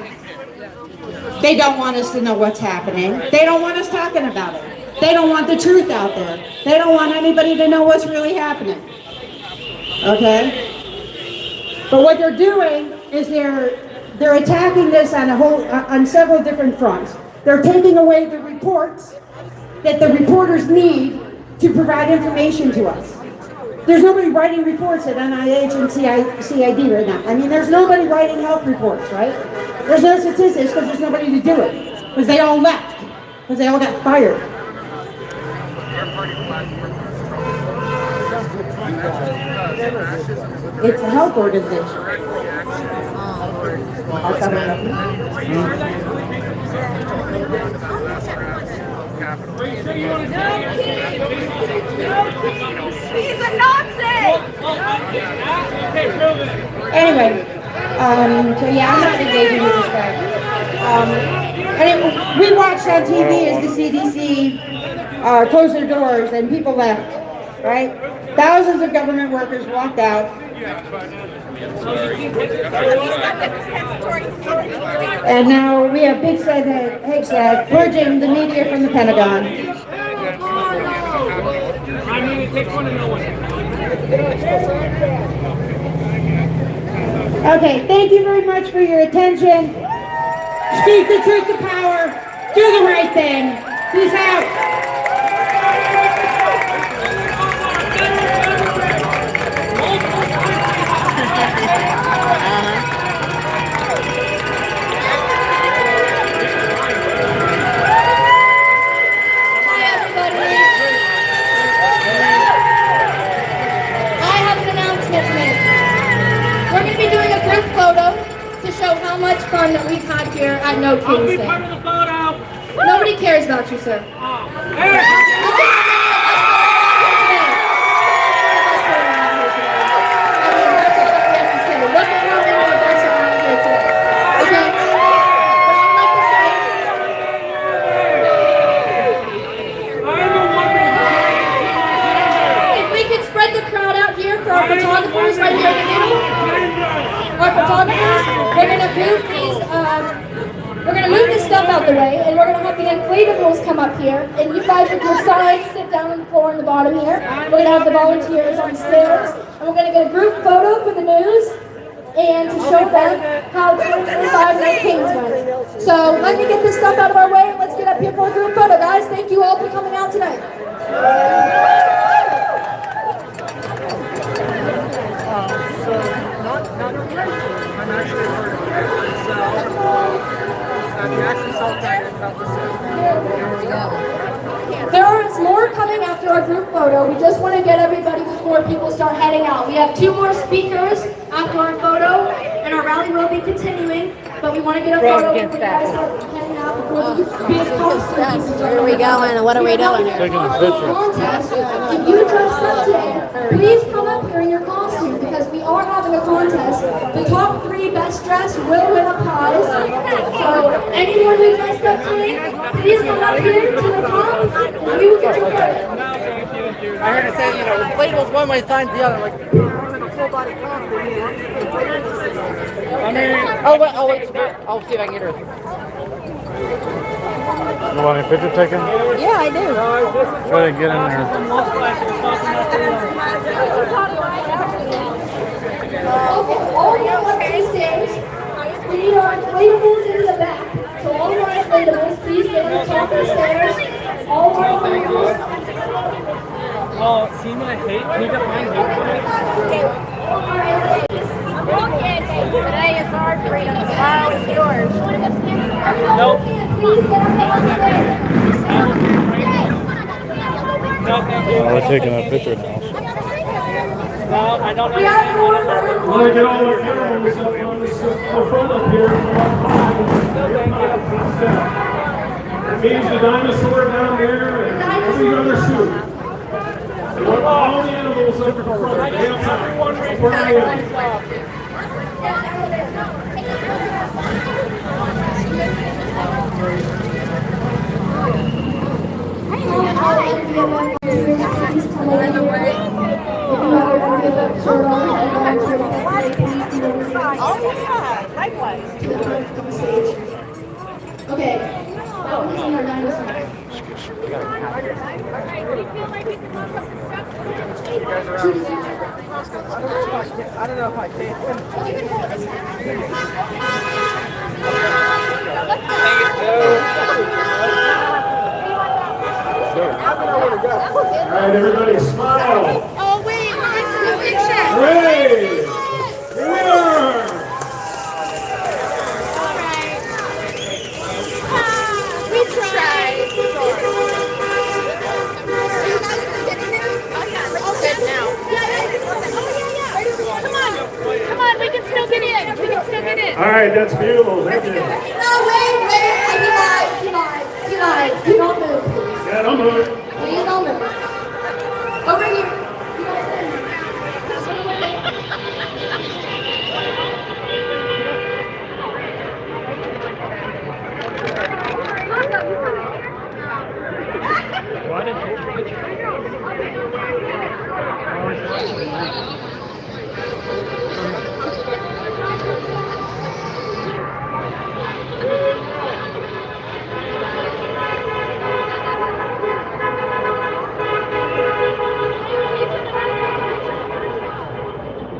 they don't want us to know what's happening. They don't want us talking about it. They don't want the truth out there. They don't want anybody to know what's really happening. Okay? But what they're doing is they're attacking this on several different fronts. They're taking away the reports that the reporters need to provide information to us. There's nobody writing reports at NIH and CID right now. I mean, there's nobody writing health reports, right? There's no statistics because there's nobody to do it. Because they all left. Because they all got fired. It's a health organization. He's a Nazi! Anyway, so yeah, I'm not engaging with this guy. We watched on TV as the CDC closed their doors and people left, right? Thousands of government workers walked out. And now we have Big Hegseth purging the media from the Pentagon. Okay, thank you very much for your attention. Speak the truth to power. Do the right thing. Peace out. How much fun that we've had here at No King's Day. Nobody cares about you, sir. If we could spread the crowd out here for our photographers right here in the middle. Our photographers, we're gonna move this stuff out the way, and we're gonna have the inflatables come up here, and you guys with your signs sit down on the floor on the bottom here. We're gonna have the volunteers on the stairs, and we're gonna get a group photo for the news, and to show them how 2025 No Kings went. So let me get this stuff out of our way, and let's get up here for a group photo, guys. Thank you all for coming out tonight. There is more coming after our group photo. We just want to get everybody before people start heading out. We have 2 more speakers after our photo, and our rally will be continuing. But we want to get a photo before you guys start heading out before the big costumes. Where are we going and what are we doing here? Taking a picture. Contest. If you dressed up today, please come up here in your costume because we are having a contest. The top 3 best dressed will win a prize. So anyone who dressed up today, please come up here to the top and you will get your credit. I heard it say, inflatables one way, signs the other. Like, in a full body costume. I mean, wait, I'll see if I can get her. You want a picture taken? Yeah, I do. Try to get in there. All you want these days, we need our inflatables in the back. So all of our inflatables, please stay on the top of the stairs. All of our inflatables. Oh, see my hate? Can you get my hate? Today is hard for you. The smile is yours. Nope. please get up there on stage. Oh, we're taking a picture now. I want to get all our cameras up on the front up here. That means the dinosaur down there and every other shoe. They want all the animals up in front. They have time. Where I am. Okay. That was our dinosaur. I don't know if I can. All right, everybody, smile. Oh, wait, this is a picture. Hooray! Winner! We tried. All good now. Come on, we can still get in. We can still get in. All right, that's beautiful. Thank you. No, wait. He lied. You don't move, please. Yeah, don't move. Please don't move. Over here.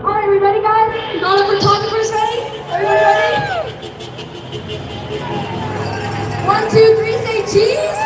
All right, we ready, guys? All the photographers ready? Everybody ready? 1, 2, 3, say cheese.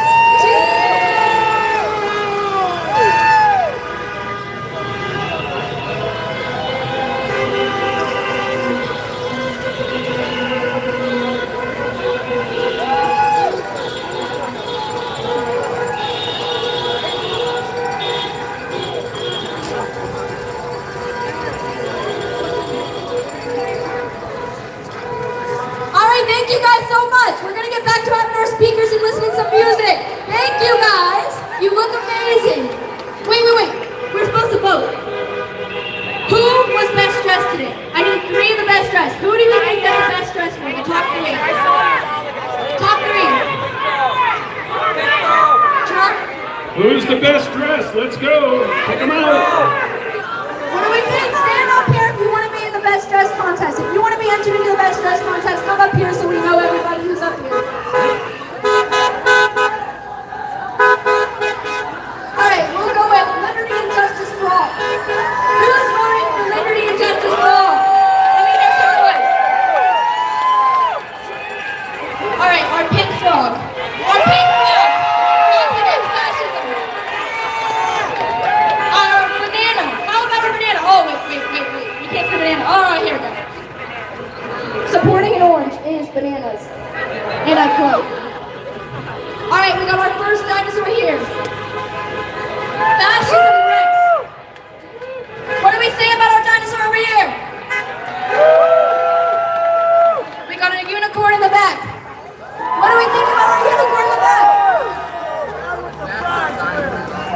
Thank you guys so much. We're going to get back to having our speakers and listening to some music. Thank you guys. You look amazing. Wait. We're supposed to vote. Who was best dressed today? I need 3 of the best dressed. Who do you think got the best dressed for the top 3? Top 3. Who's the best dressed? Let's go. Pick them out. What do we think? Stand up here if you want to be in the best dressed contest. If you want to be entered into the best dressed contest, come up here so we know everybody who's up here. Alright, we'll go with liberty and justice for all. Who's voting for liberty and justice for all? Let me hear some voice. Alright, our pink frog. Our pink frog. Lots against fascism. Our banana. How about our banana? Oh, wait. You can't say banana. Oh, here we go. Supporting an orange is bananas. And I quote. Alright, we got our first dinosaur here. Fascism Rex. What do we say about our dinosaur over here? We got a unicorn in the back. What do we think about our unicorn in the back?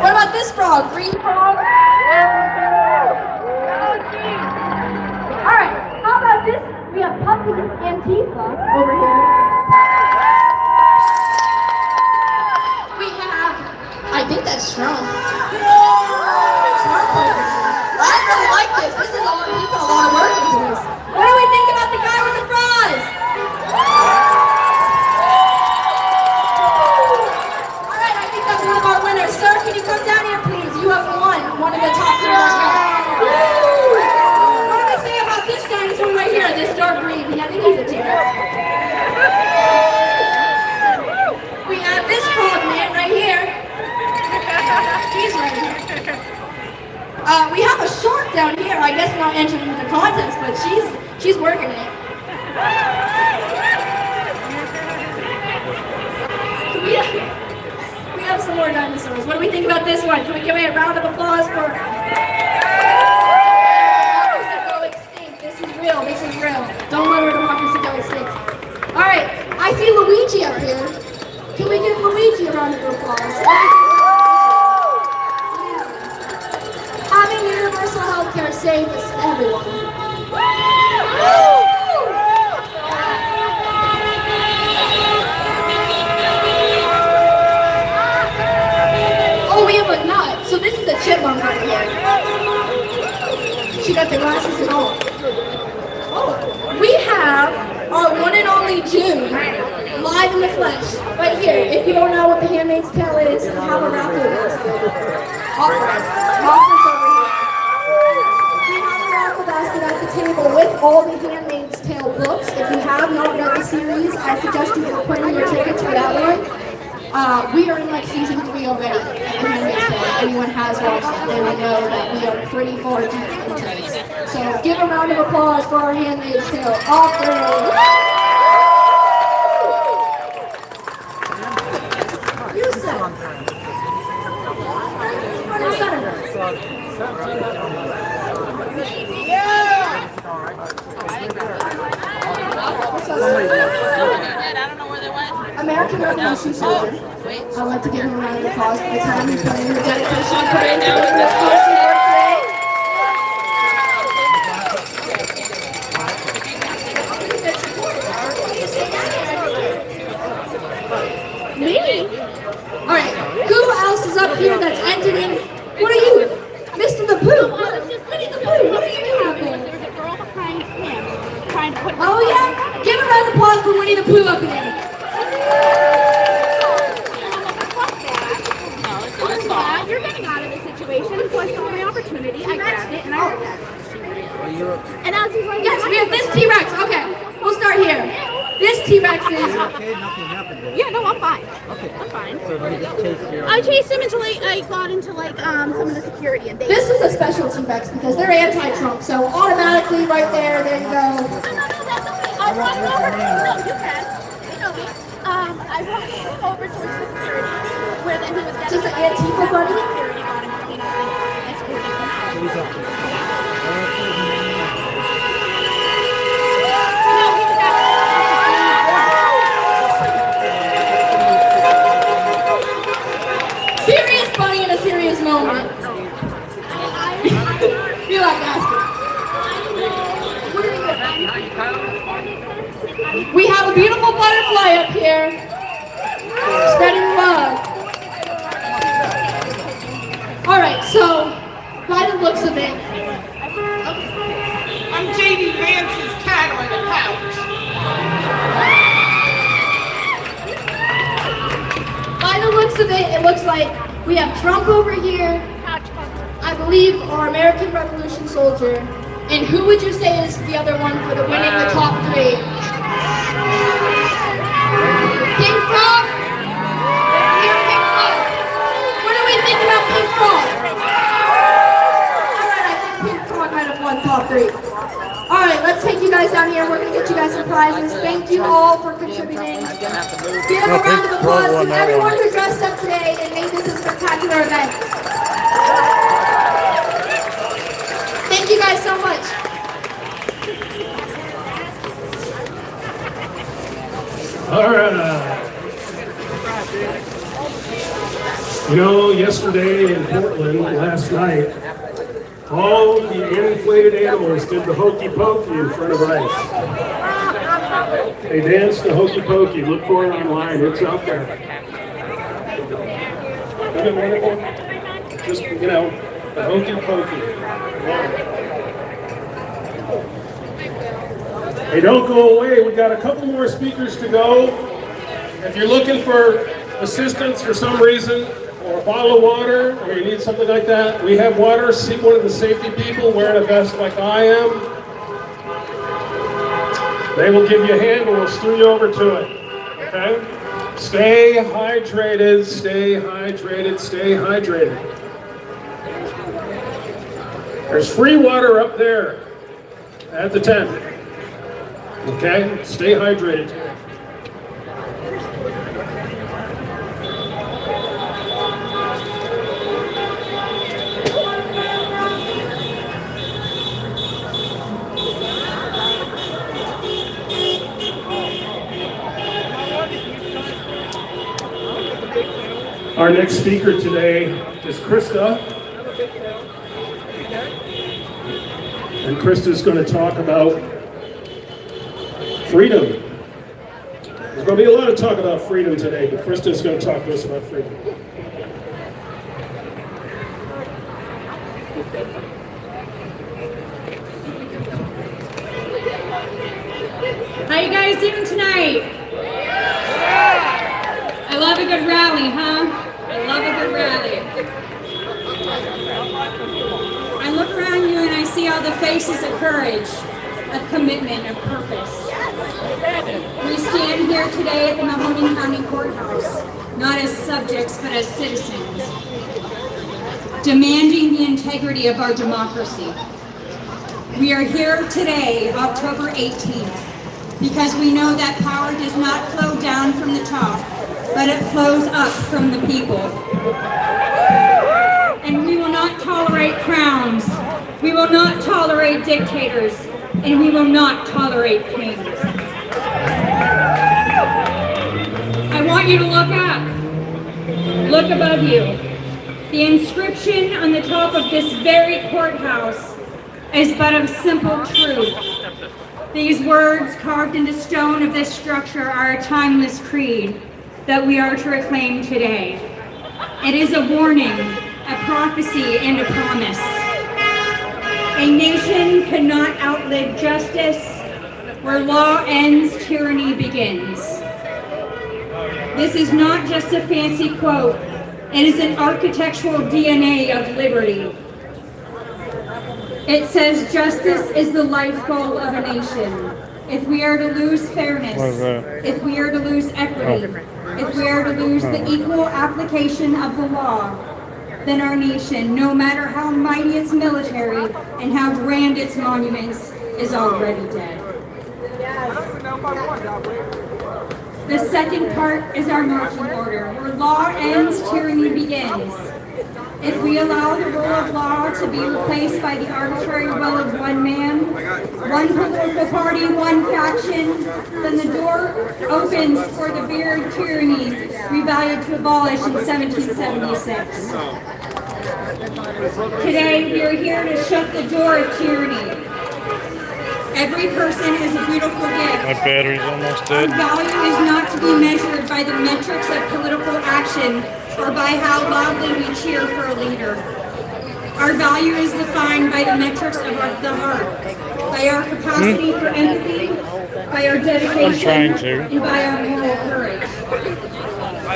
What about this frog? Green frog? Alright, how about this? We have Puppy Antifa over here. We have, I think that's strong. Smart player. I really like this. This is a lot of people, a lot of work into this. What do we think about the guy with the fries? Alright, I think that's one of our winners. Sir, can you come down here, please? You have won one of the top 3 best guys. What do we say about this dinosaur right here? This dark green. I think he's a T-Rex. We have this frog man right here. He's ready. We have a shark down here. I guess not entering into the contest, but she's working it. more dinosaurs. What do we think about this one? Can we give a round of applause for... This is real, this is real. Don't let our democracy go extinct. All right, I see Luigi up here. Can we give Luigi a round of applause? Having universal health care saves everyone. Oh, we have a nut. So this is a chipmunk over here. She got the glasses and all. Oh, we have our one and only June live in the flesh. Right here. If you don't know what the Handmaid's Tale is, have a raffle basket. Offers over here. We have a raffle basket at the table with all the Handmaid's Tale books. If you have not read the series, I suggest you put in your tickets for that one. We are in like season 3 already of The Handmaid's Tale. If anyone has watched it, they will know that we are pretty far deep into this. So give a round of applause for our Handmaid's Tale author. American Revolution soldier. I'd like to give him a round of applause for the time he's put in, the dedication he put into this country work today. Me? Alright, who else is up here that's entered in? What are you? Mr. the Pooh? Winnie the Pooh, what are you doing up there? There's a girl behind him trying to put... Oh yeah? Give a round of applause for Winnie the Pooh up there. You're getting out of the situation, so I saw my opportunity. I grabbed it and I did that. And as he's like, yes, we have this T-Rex. Okay, we'll start here. This T-Rex is... Okay, nothing happened. yeah, no, I'm fine. Okay. I'm fine. So let me just chase you. I chased him until I got into like some of the security and they... This is a special T-Rex because they're anti-Trump, so automatically right there you go. No, that's okay. I brought him over. No, you can. You know me. I brought him over towards the security where then he was getting... Just an Antifa buddy? Security got him, you know, like, escorting him out. He's up there. No, he was actually... Serious bunny in a serious moment. Be like bastard. We have a beautiful butterfly up here. Spreading love. Alright, so by the looks of it, I'm J.D. Vance's cat on the couch. by the looks of it, it looks like we have Trump over here, I believe our American Revolution soldier, and who would you say is the other one for the winning the top 3? Pink Frog? Here, Pink Frog. What do we think about Pink Frog? Alright, I think Pink Frog might have won top 3. Alright, let's take you guys down here. We're going to get you guys some prizes. Thank you all for contributing. Give a round of applause to everyone who dressed up today and made this a spectacular event. Thank you guys so much. All right. You know, yesterday in Portland, last night, all the inflated animals did the hokey pokey in front of ICE. They danced the hokey pokey. Look for it online. It's out there. Isn't it wonderful? Just, you know, the hokey pokey. Hey, don't go away. We got a couple more speakers to go. If you're looking for assistance for some reason, or a bottle of water, or you need something like that, we have water. See one of the safety people wearing a vest like I am. They will give you a hand and we'll steer you over to it. Okay? Stay hydrated, stay hydrated, stay hydrated. There's free water up there at the tent. Okay? Stay hydrated. Our next speaker today is Krista. And Krista's going to talk about freedom. There's going to be a lot of talk about freedom today, but Krista's going to talk to us about freedom. How you guys doing tonight? I love a good rally, huh? I love a good rally. I look around you and I see all the faces of courage, of commitment, of purpose. We stand here today at the Mahoning County Courthouse, not as subjects, but as citizens, demanding the integrity of our democracy. We are here today, October 18th, because we know that power does not flow down from the top, but it flows up from the people. And we will not tolerate crowns, we will not tolerate dictators, and we will not tolerate kings. I want you to look up, look above you. The inscription on the top of this very courthouse is but of simple truth. These words carved into stone of this structure are a timeless creed that we are to reclaim today. It is a warning, a prophecy, and a promise. A nation cannot outlive justice. Where law ends, tyranny begins. This is not just a fancy quote. It is an architectural DNA of liberty. It says justice is the life goal of a nation. If we are to lose fairness, if we are to lose equity, if we are to lose the equal application of the law, then our nation, no matter how mighty its military and how grand its monuments, is already dead. The second part is our marching order. Where law ends, tyranny begins. If we allow the rule of law to be replaced by the arbitrary will of one man, one political party, one faction, then the door opens for the very tyranny we vowed to abolish in 1776. Today, we are here to shut the door of tyranny. Every person is a beautiful gift. My battery's almost dead. Our value is not to be measured by the metrics of political action or by how loudly we cheer for a leader. Our value is defined by the metrics of the heart, by our capacity for empathy, by our dedication, and by our moral courage.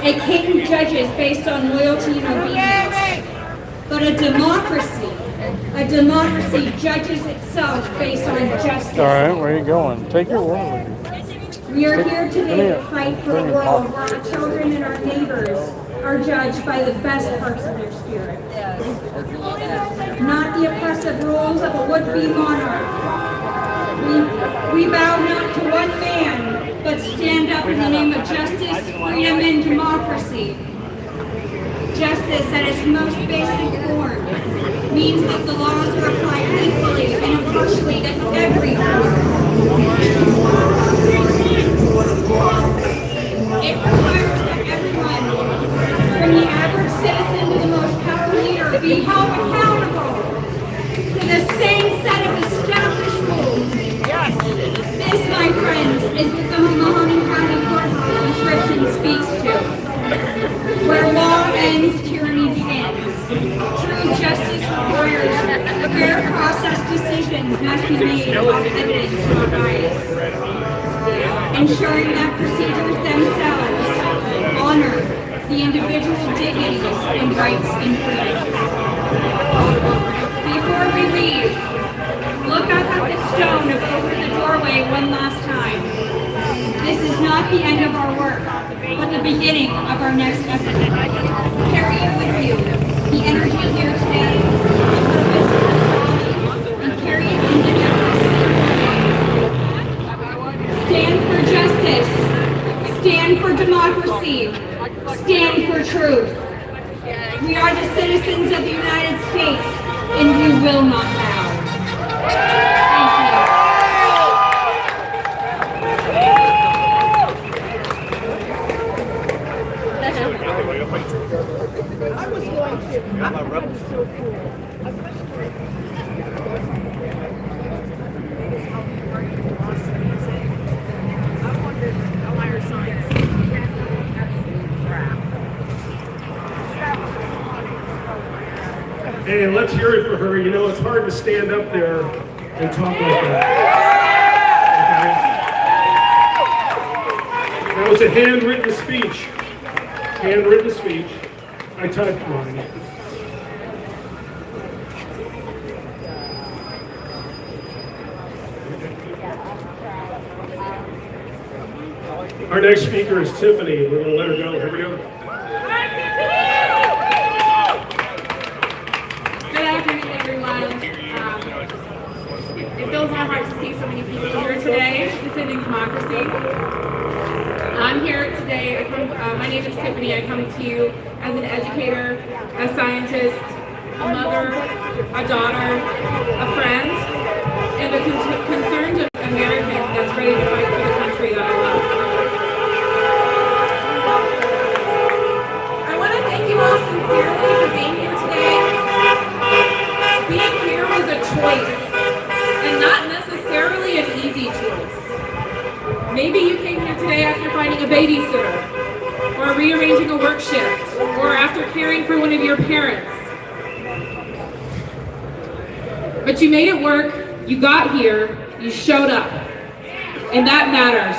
A king judges based on loyalty and obedience, but a democracy judges itself based on justice. All right, where are you going? Take your woman with you. We are here today to fight for a world where our children and our neighbors are judged by the best parts of their spirit. Not the oppressive rules of a would-be monarch. We bow not to one man, but stand up in the name of justice, freedom, and democracy. Justice at its most basic form means that the laws are applied equally and impartially to every person. It requires that everyone, from the average citizen to the most powerful leader, be held accountable to the same set of established rules. This, my friends, is what the Mahoning County Courthouse inscription speaks to. Where law ends, tyranny begins. True justice requires fair process decisions must be made without evidence or bias, ensuring that procedures themselves honor the individual dignities and rights and freedoms. Before we leave, look up at the stone over the doorway one last time. This is not the end of our work, but the beginning of our next effort. Carry it with you, the energy here today, and carry it into justice. Stand for justice, stand for democracy, stand for truth. We are the citizens of the United States, and we will not bow. Thank you. Got my rebel. Hey, let's hear it for her. You know, it's hard to stand up there and talk like that. Okay? That was a handwritten speech. Handwritten speech. I typed mine. Our next speaker is Tiffany. We're going to let her go. Here we go. Good afternoon, everyone. It fills my heart to see so many people here today defending democracy. I'm here today. My name is Tiffany. I come to you as an educator, a scientist, a mother, a daughter, a friend, and a concerned American that's ready to fight for the country that I love. I want to thank you all sincerely for being here today. Being here was a choice, and not necessarily an easy choice. Maybe you came here today after finding a babysitter, or rearranging a work shift, or after caring for one of your parents. But you made it work, you got here, you showed up, and that matters.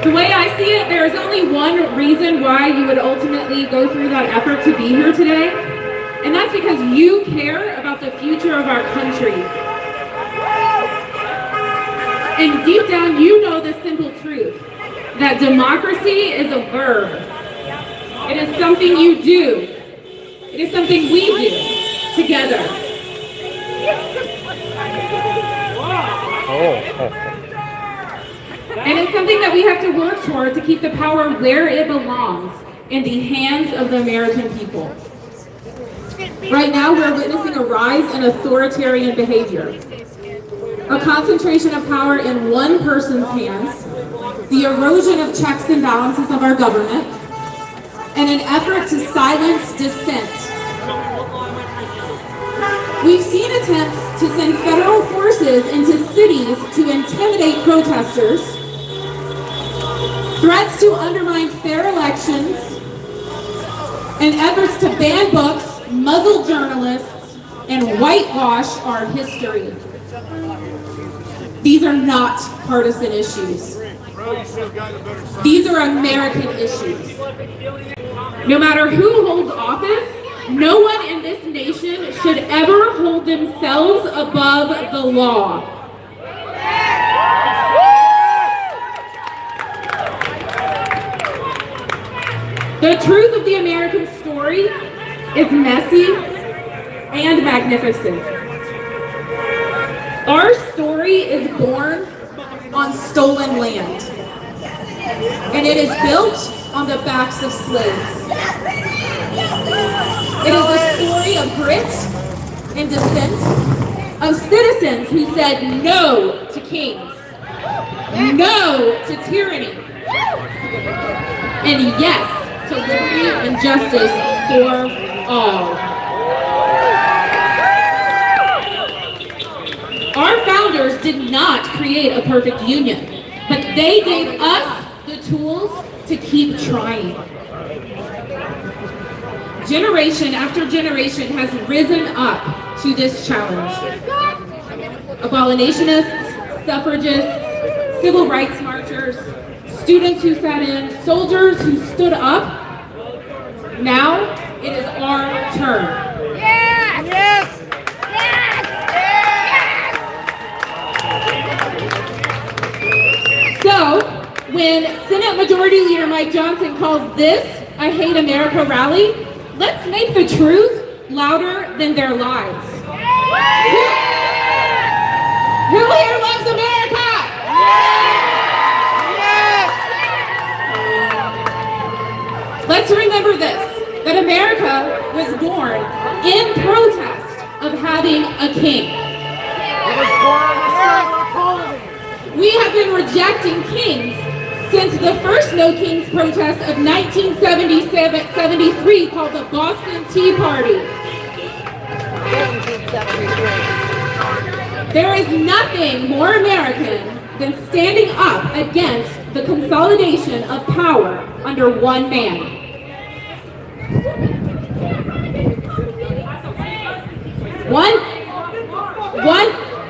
The way I see it, there is only one reason why you would ultimately go through that effort to be here today, and that's because you care about the future of our country. And deep down, you know the simple truth, that democracy is a verb. It is something you do. It is something we do together. And it's something that we have to work toward to keep the power where it belongs, in the hands of the American people. Right now, we're witnessing a rise in authoritarian behavior. A concentration of power in one person's hands, the erosion of checks and balances of our government, and an effort to silence dissent. We've seen attempts to send federal forces into cities to intimidate protesters, threats to undermine fair elections, and efforts to ban books, muzzle journalists, and whitewash our history. These are not partisan issues. These are American issues. No matter who holds office, no one in this nation should ever hold themselves above the law. The truth of the American story is messy and magnificent. Our story is born on stolen land, and it is built on the backs of slaves. It is a story of grit and dissent, of citizens who said no to kings, no to tyranny, and yes to liberty and justice for all. Our founders did not create a perfect union, but they gave us the tools to keep trying. Generation after generation has risen up to this challenge. Abolitionists, suffragists, civil rights marchers, students who sat in, soldiers who stood up. Now it is our turn. Yes! Yes! So, when Senate Majority Leader Mike Johnson calls this a Hate America rally, let's make the truth louder than their lies. Who here loves America? Let's remember this, that America was born in protest of having a king. We have been rejecting kings since the first No Kings protest of 1973 called the Boston Tea Party. 1773. There is nothing more American than standing up against the consolidation of power under one man.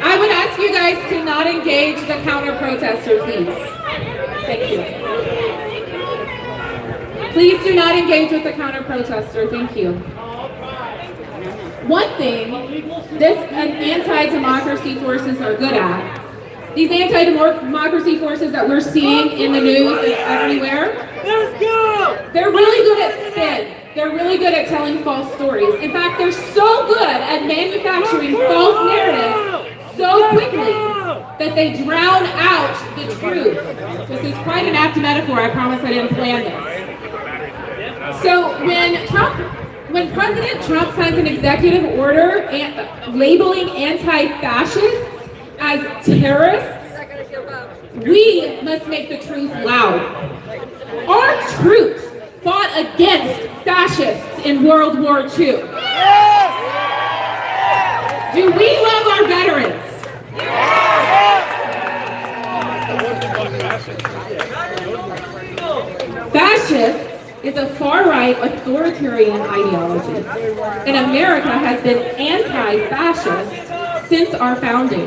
I would ask you guys to not engage the counter-protester, please. Thank you. Please do not engage with the counter-protester, thank you. One thing anti-democracy forces are good at, these anti-democracy forces that we're seeing in the news and everywhere, they're really good at spin. They're really good at telling false stories. In fact, they're so good at manufacturing false narratives so quickly that they drown out the truth. This is quite an apt metaphor. I promise I didn't plan this. So when President Trump signs an executive order labeling anti-fascists as terrorists, we must make the truth loud. Our troops fought against fascists in World War II. Do we love our veterans? Fascist is a far-right authoritarian ideology, and America has been anti-fascist since our founding.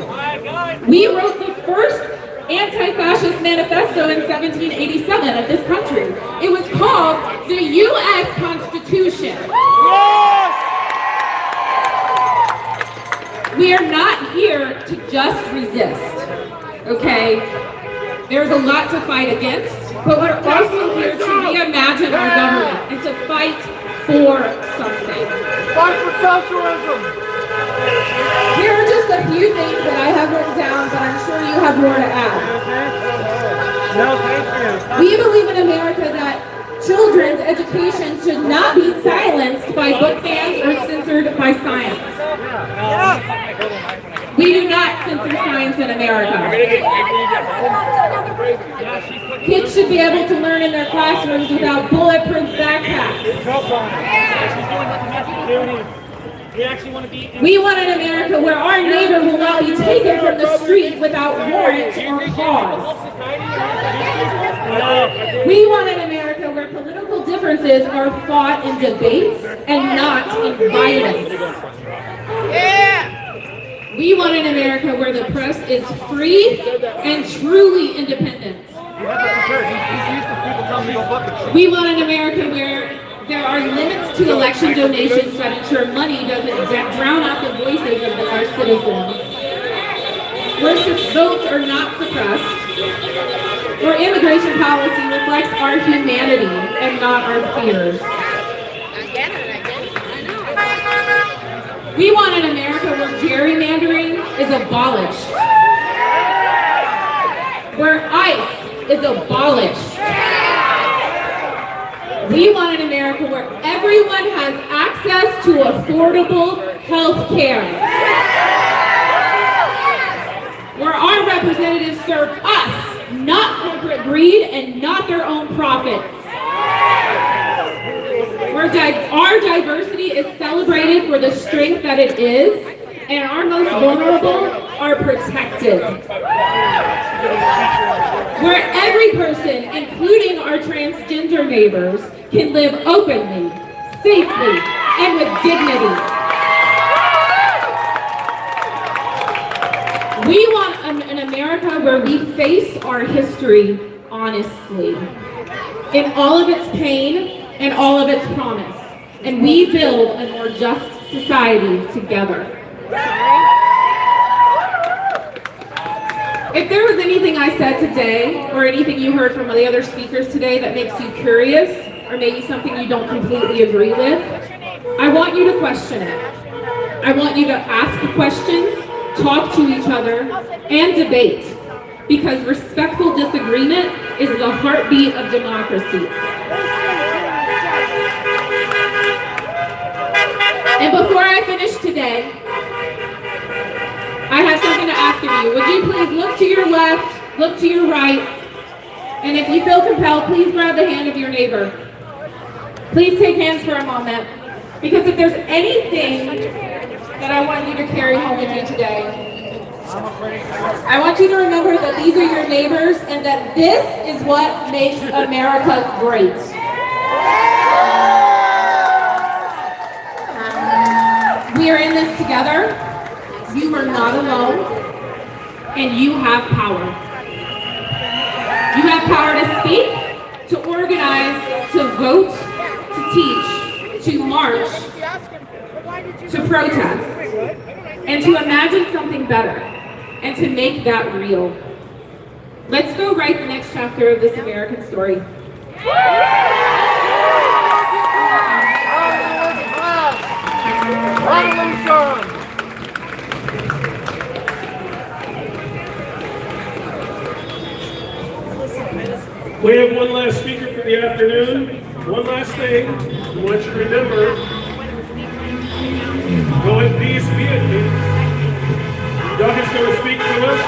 We wrote the first anti-fascist manifesto in 1787 of this country. It was called the U.S. Constitution. We are not here to just resist, okay? There's a lot to fight against, but we're also here to reimagine our government and to fight for something. Fight for socialism! Here are just a few things that I have written down, but I'm sure you have more to add. No, thank you. We believe in America that children's education should not be silenced by book bans or censored by science. We do not censor science in America. Kids should be able to learn in their classrooms without bulletproof backpacks. We want an America where our neighbor will not be taken from the street without warrant or cause. We want an America where political differences are fought in debates and not in violence. We want an America where the press is free and truly independent. We want an America where there are limits to election donations that ensure money doesn't drown out the voices of our citizens. Where votes are not suppressed. Where immigration policy reflects our humanity and not our fears. We want an America where gerrymandering is abolished. Where ICE is abolished. We want an America where everyone has access to affordable health care. Where our representatives serve us, not corporate greed and not their own profits. Where our diversity is celebrated for the strength that it is, and our most vulnerable are protected. Where every person, including our transgender neighbors, can live openly, safely, and with dignity. We want an America where we face our history honestly, in all of its pain and all of its promise, and we build a more just society together. If there was anything I said today, or anything you heard from the other speakers today that makes you curious, or maybe something you don't completely agree with, I want you to question it. I want you to ask questions, talk to each other, and debate, because respectful disagreement is the heartbeat of democracy. And before I finish today, I have something to ask of you. Would you please look to your left, look to your right, And if you feel compelled, please grab the hand of your neighbor. Please take hands for a moment. Because if there's anything that I want you to carry home with you today, I want you to remember that these are your neighbors and that this is what makes America great. We are in this together. You are not alone. And you have power. You have power to speak, to organize, to vote, to teach, to march, to protest, and to imagine something better, and to make that real. Let's go write the next chapter of this American story. We have one last speaker for the afternoon. One last thing, I want you to remember, go in peace, be at peace. Doug is going to speak to us.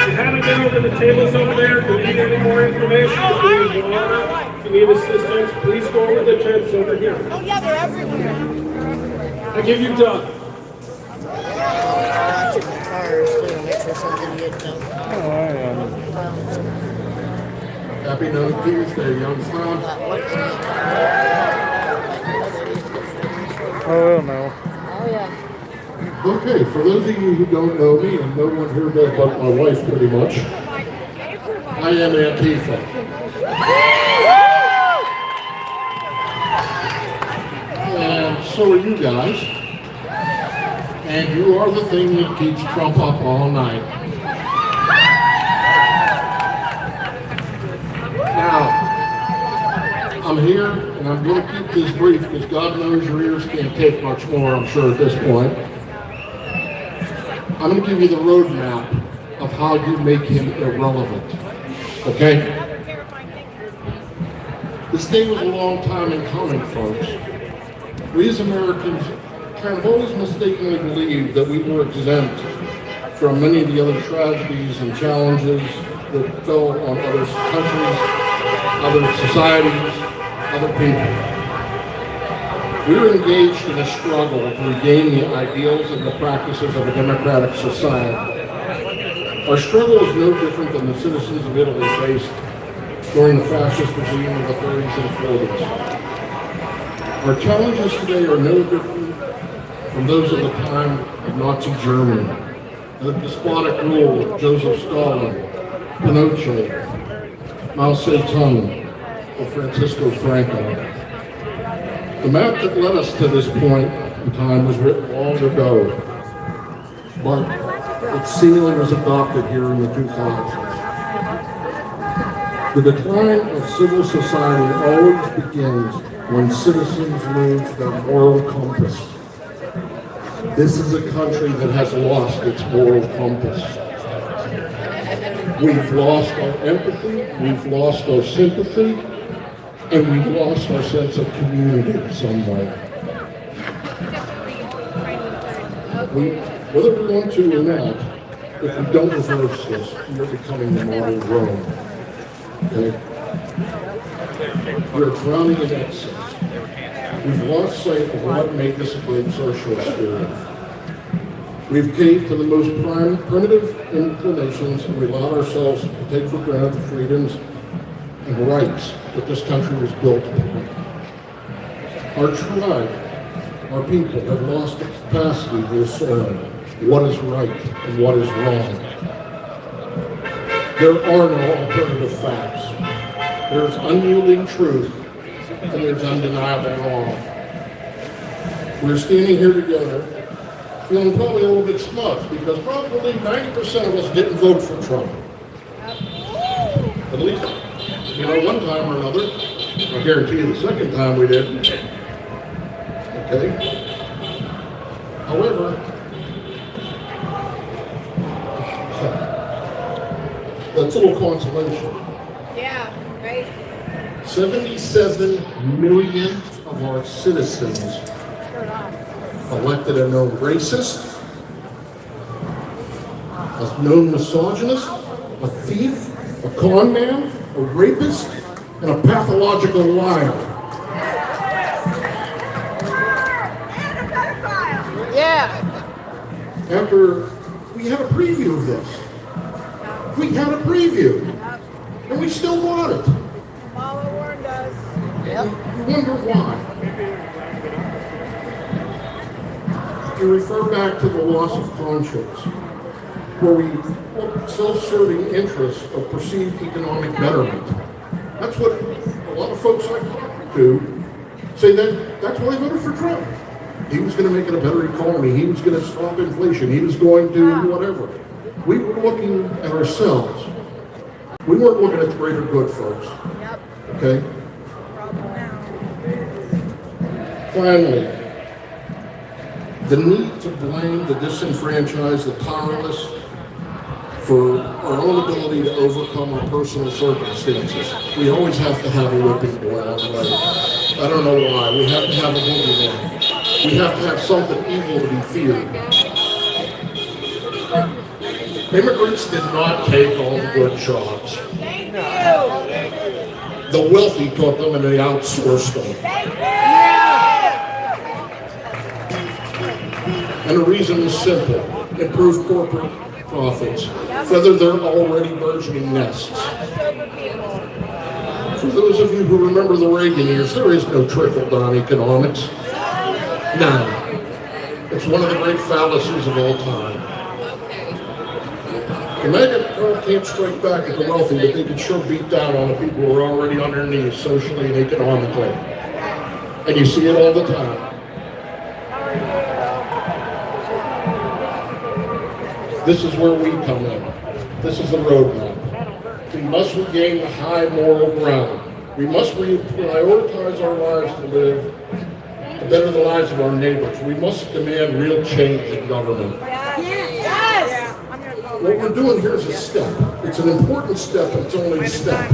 If you haven't been over the tables over there, if you need any more information, if you need water, if you need assistance, please go over the tents over here. Oh yeah, they're everywhere. I give you Doug. Happy No Tuesday, Youngstown. Oh no. Oh yeah. Okay, for those of you who don't know me, and no one here does but my wife pretty much, I am Antifa. And so are you guys. And you are the thing that keeps Trump up all night. Now, I'm here, and I'm going to keep this brief because God knows your ears can't take much more, I'm sure, at this point. I'm going to give you the roadmap of how you make him irrelevant, okay? This day was a long time in coming, folks. We as Americans kind of always mistakenly believed that we were exempt from many of the other tragedies and challenges that fell on other countries, other societies, other people. We are engaged in a struggle to regain the ideals and the practices of a democratic society. Our struggle is no different than the citizens of Italy faced during the fascist regime of the 30s and 40s. Our challenges today are no different from those of the time of Nazi Germany, the despotic rule of Joseph Stalin, Pinochet, Mao Zedong, or Francisco Franco. The map that led us to this point in time was written long ago, but its ceiling was adopted here in the 2000s. The decline of civil society always begins when citizens lose their moral compass. This is a country that has lost its moral compass. We've lost our empathy, we've lost our sympathy, and we've lost our sense of community in some way. Whether we want to or not, if we don't reverse this, we're becoming the model Rome. Okay? We're drowning in excess. We've lost sight of what made this a great social experience. We've caved to the most primitive inclinations and we allowed ourselves to take for granted the freedoms and rights that this country was built upon. Our tribe, our people have lost the capacity to discern what is right and what is wrong. There are no alternative facts. There's unyielding truth and there's undeniable wrong. We're standing here together feeling probably a little bit smug because probably 90% of us didn't vote for Trump. At least, one time or another. I guarantee you the second time we did. Okay? However, that's a little consolation. Yeah, right. 77 million of our citizens elected a known racist, a known misogynist, a thief, a con man, a rapist, and a pathological liar. Yeah. After we had a preview of this. We had a preview. And we still want it. Mama warned us. You wonder why. You refer back to the loss of conscience, where we look self-serving interests of perceived economic betterment. That's what a lot of folks I talk to say, that's why I voted for Trump. He was going to make it a better economy. He was going to stop inflation. He was going to whatever. We were looking at ourselves. We weren't looking at the greater good, folks. Okay? Finally, the need to blame the disenfranchised, the powerless, for our own ability to overcome our personal circumstances. We always have to have a whipping boy on the way. I don't know why. We have to have a boogeyman. We have to have something evil to be feared. Immigrants did not take all the good jobs. The wealthy took them and they outsourced them. And the reason is simple: improve corporate profits, feather their already burgeoning nests. For those of you who remember the Reagan years, there is no trickle-down economics. None. It's one of the great fallacies of all time. The mega can't strike back at the wealthy, but they can sure beat down on the people who are already on their knees socially and economically. And you see it all the time. This is where we come in. This is the roadmap. We must regain the high moral ground. We must prioritize our lives to live, to better the lives of our neighbors. We must demand real change in government. Yes. What we're doing here is a step. It's an important step, but it's only a step.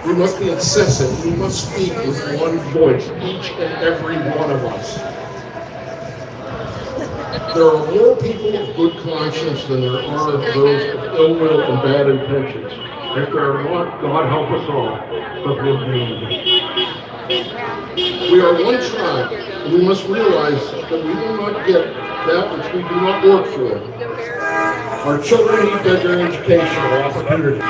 We must be incessant. We must speak with one voice, each and every one of us. There are more people of good conscience than there are those of ill will and bad intentions. If there are not, God help us all, but we're doomed. We are one tribe, and we must realize that we will not get that which we do not work for. Our children need better educational opportunities.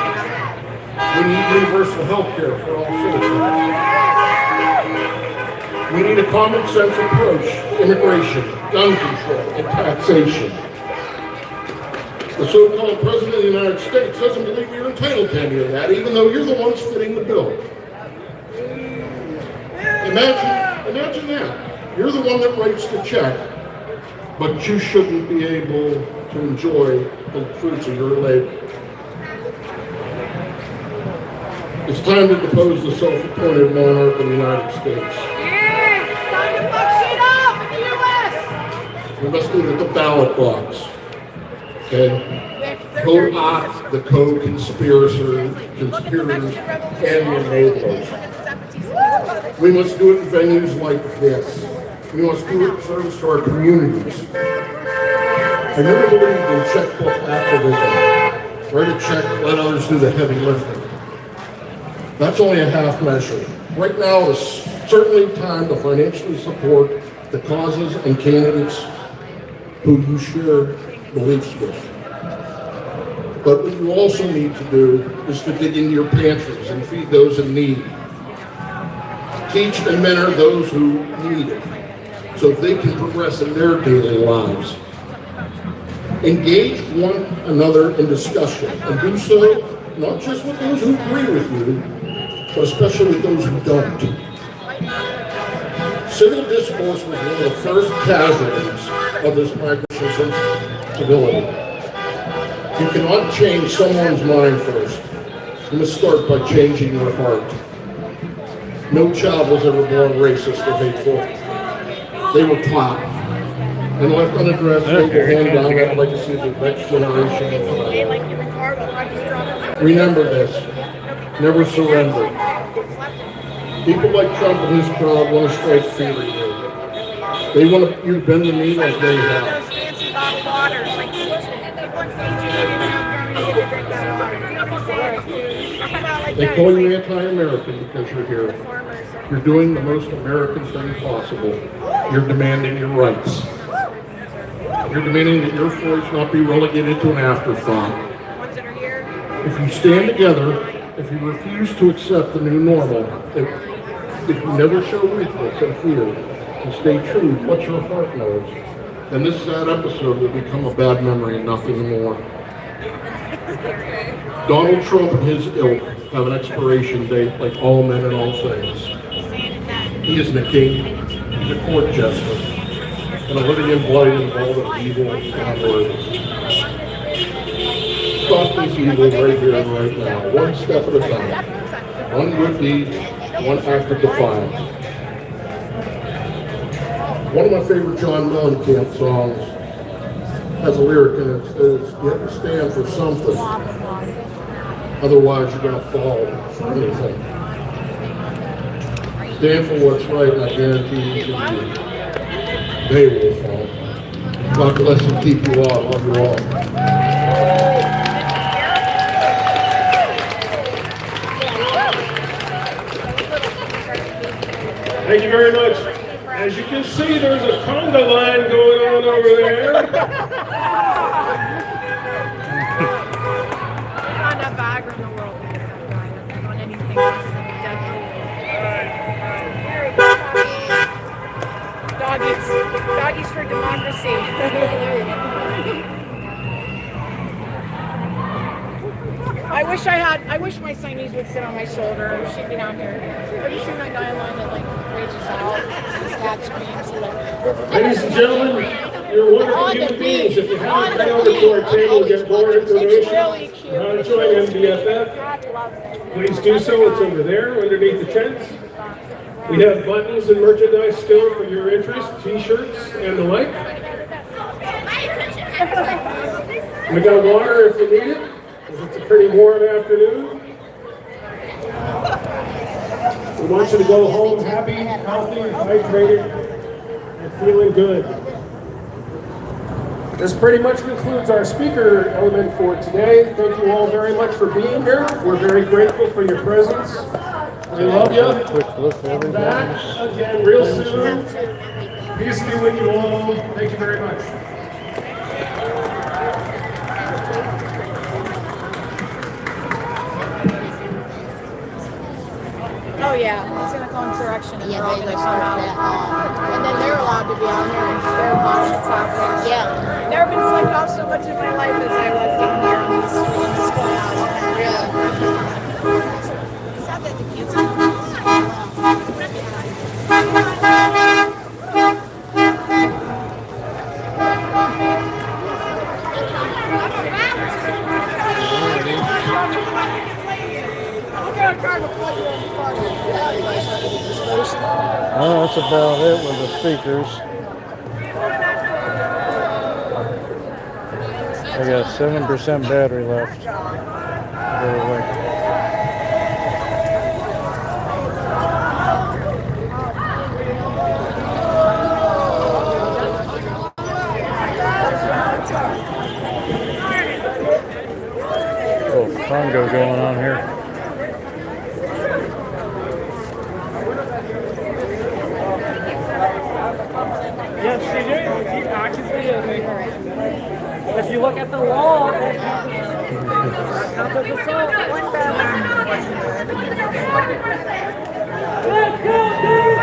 We need universal health care for all citizens. We need a common sense approach to immigration, gun control, and taxation. The so-called President of the United States doesn't believe you're entitled to any of that, even though you're the ones fitting the bill. Imagine that. You're the one that writes the check, but you shouldn't be able to enjoy the fruits of your labor. It's time to depose the self-appointed monarch of the United States. We must do it at the ballot box. Okay? Vote out the co-conspirators and the enablers. We must do it in venues like this. We must do it in service to our communities. I never believed in checkbook activism. Write a check, let others do the heavy lifting. That's only a half measure. Right now is certainly time to financially support the causes and candidates who you share beliefs with. But what you also need to do is to dig into your pantries and feed those in need. Teach and mentor those who need it so they can progress in their daily lives. Engage one another in discussion and do so not just with those who agree with you, but especially with those who don't. Civil discourse was one of the first casualties of this migration sensibility. You cannot change someone's mind first. You must start by changing your heart. No child was ever born racist or hateful. They were taught and left unaddressed. They will hand down that legacy to the next generation. Remember this. Never surrender. People like Trump and his crowd want to strike fear in you. They want you to bend the knee like they have. Fancy bottled waters, like people in Fiji, you know, drink that water. They call you anti-American because you're here. You're doing the most American thing possible. You're demanding your rights. You're demanding that your voice not be relegated to an afterthought. If you stand together, if you refuse to accept the new normal, if you never show weakness and fear, and stay true to what your heart knows, then this sad episode will become a bad memory and nothing more. Donald Trump and his ilk have an expiration date like all men and all things. He isn't a king, he's a court jester, and a living embodiment of all the evil and words. Stop this evil right here and right now, one step at a time. One good deed, one act of defiance. One of my favorite John Mellencamp songs has a lyric in it that says, you have to stand for something, otherwise you're going to fall for anything. Stand for what's right, and I guarantee you, they will fall. God bless and keep you all. Love you all. Thank you very much. As you can see, there's a conga line going on over there. Not enough Viagra in the world on anything else. Doggies for democracy. I wish my Siamese would sit on my shoulder. She'd be down here. Pretty soon I die in line that like rages out. Just that screams. Ladies and gentlemen, you're wonderful human beings. If you haven't been over to our table to get more information on how to join MDFF, please do so. It's over there underneath the tents. We have buttons and merchandise still for your interest, t-shirts and the like. We got water if you need it, because it's a pretty warm afternoon. We want you to go home happy, healthy, hydrated, and feeling good. This pretty much concludes our speaker element for today. Thank you all very much for being here. We're very grateful for your presence. We love you. Come back again real soon. Peace be with you all. Thank you very much. Oh yeah, it's gonna call insurrection and they're all gonna come out. And then they're allowed to be out here and stare upon the topics. Yeah. Never been flipped off so much in my life as I was getting here on these streets going out. Really. It's sad that the kids Well, that's about it with the speakers. I got 7% battery left. Little congo going on here. Yes, she did. If you look at the wall, it counts as assault.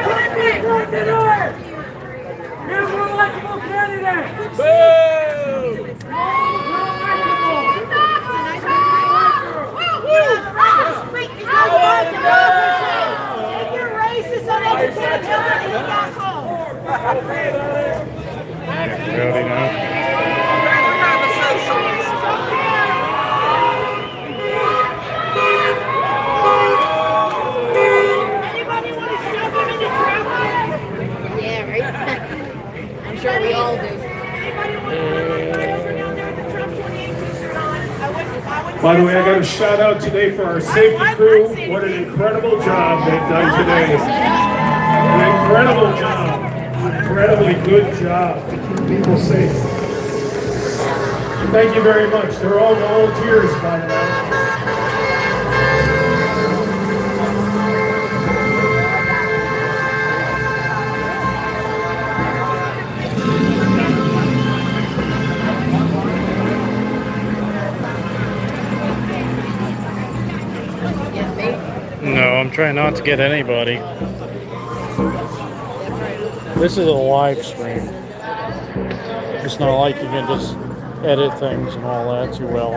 Let's go, Democrat! Here's an electable candidate! Boom! You're racist on education, asshole! Rowdy now. Anybody want to shove him in the trap? Yeah, right? I'm sure we all do. By the way, I got a shout out today for our safety crew. What an incredible job they've done today. An incredible job. Incredibly good job to keep people safe. Thank you very much. They're all volunteers, by the way. try not to get anybody. This is a live stream. It's not like you can just edit things and all that too well.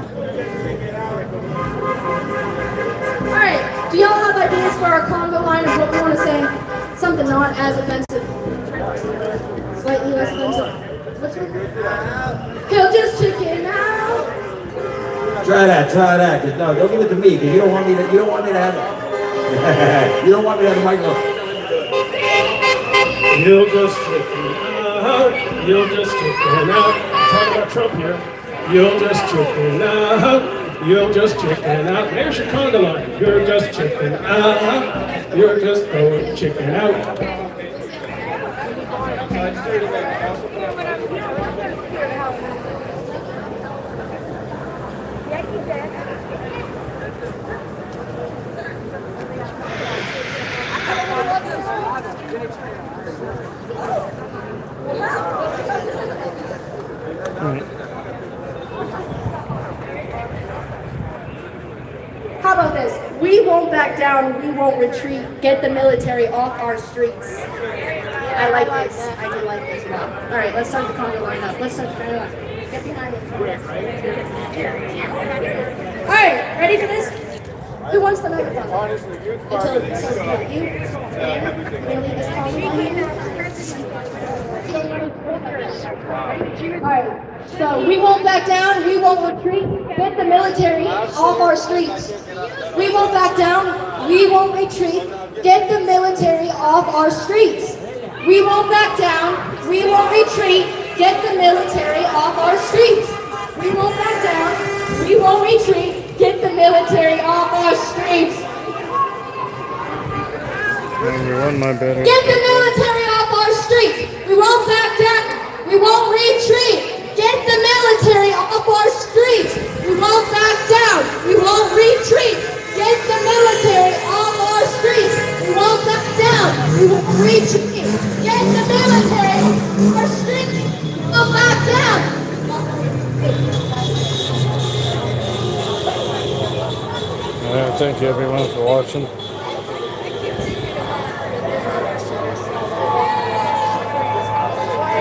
Alright, do y'all have ideas for our Congo line of what we want to say? Something not as offensive. Slightly less offensive. What's your He'll just chicken out. Try that. No, don't give it to me, because you don't want me to have it. You don't want me to have the microphone. You'll just chicken out. You'll just chicken out. I'm talking about Trump here. You'll just chicken out. You'll just chicken out. There's your conga line. You're just chicken out. You're just going chicken out. How about this? We won't back down, we won't retreat. Get the military off our streets. I like this. I do like this a lot. Alright, let's start the Congo line up. Let's start the Congo line. Get behind it. Alright, ready for this? Who wants the microphone? Until it says you. You're gonna leave this Congo line here? Alright. So we won't back down, we won't retreat, get the military off our streets. We won't back down, we won't retreat, get the military off our streets. We won't back down, we won't retreat, get the military off our streets. We won't back down, we won't retreat, get the military off our streets. Everyone, my better. Get the military off our streets. We won't back down, we won't retreat. Get the military off our streets. We won't back down. We won't retreat. Get the military off our streets. We won't back down. We won't retreat. Get the military off our streets. We won't back down. Thank you everyone for watching.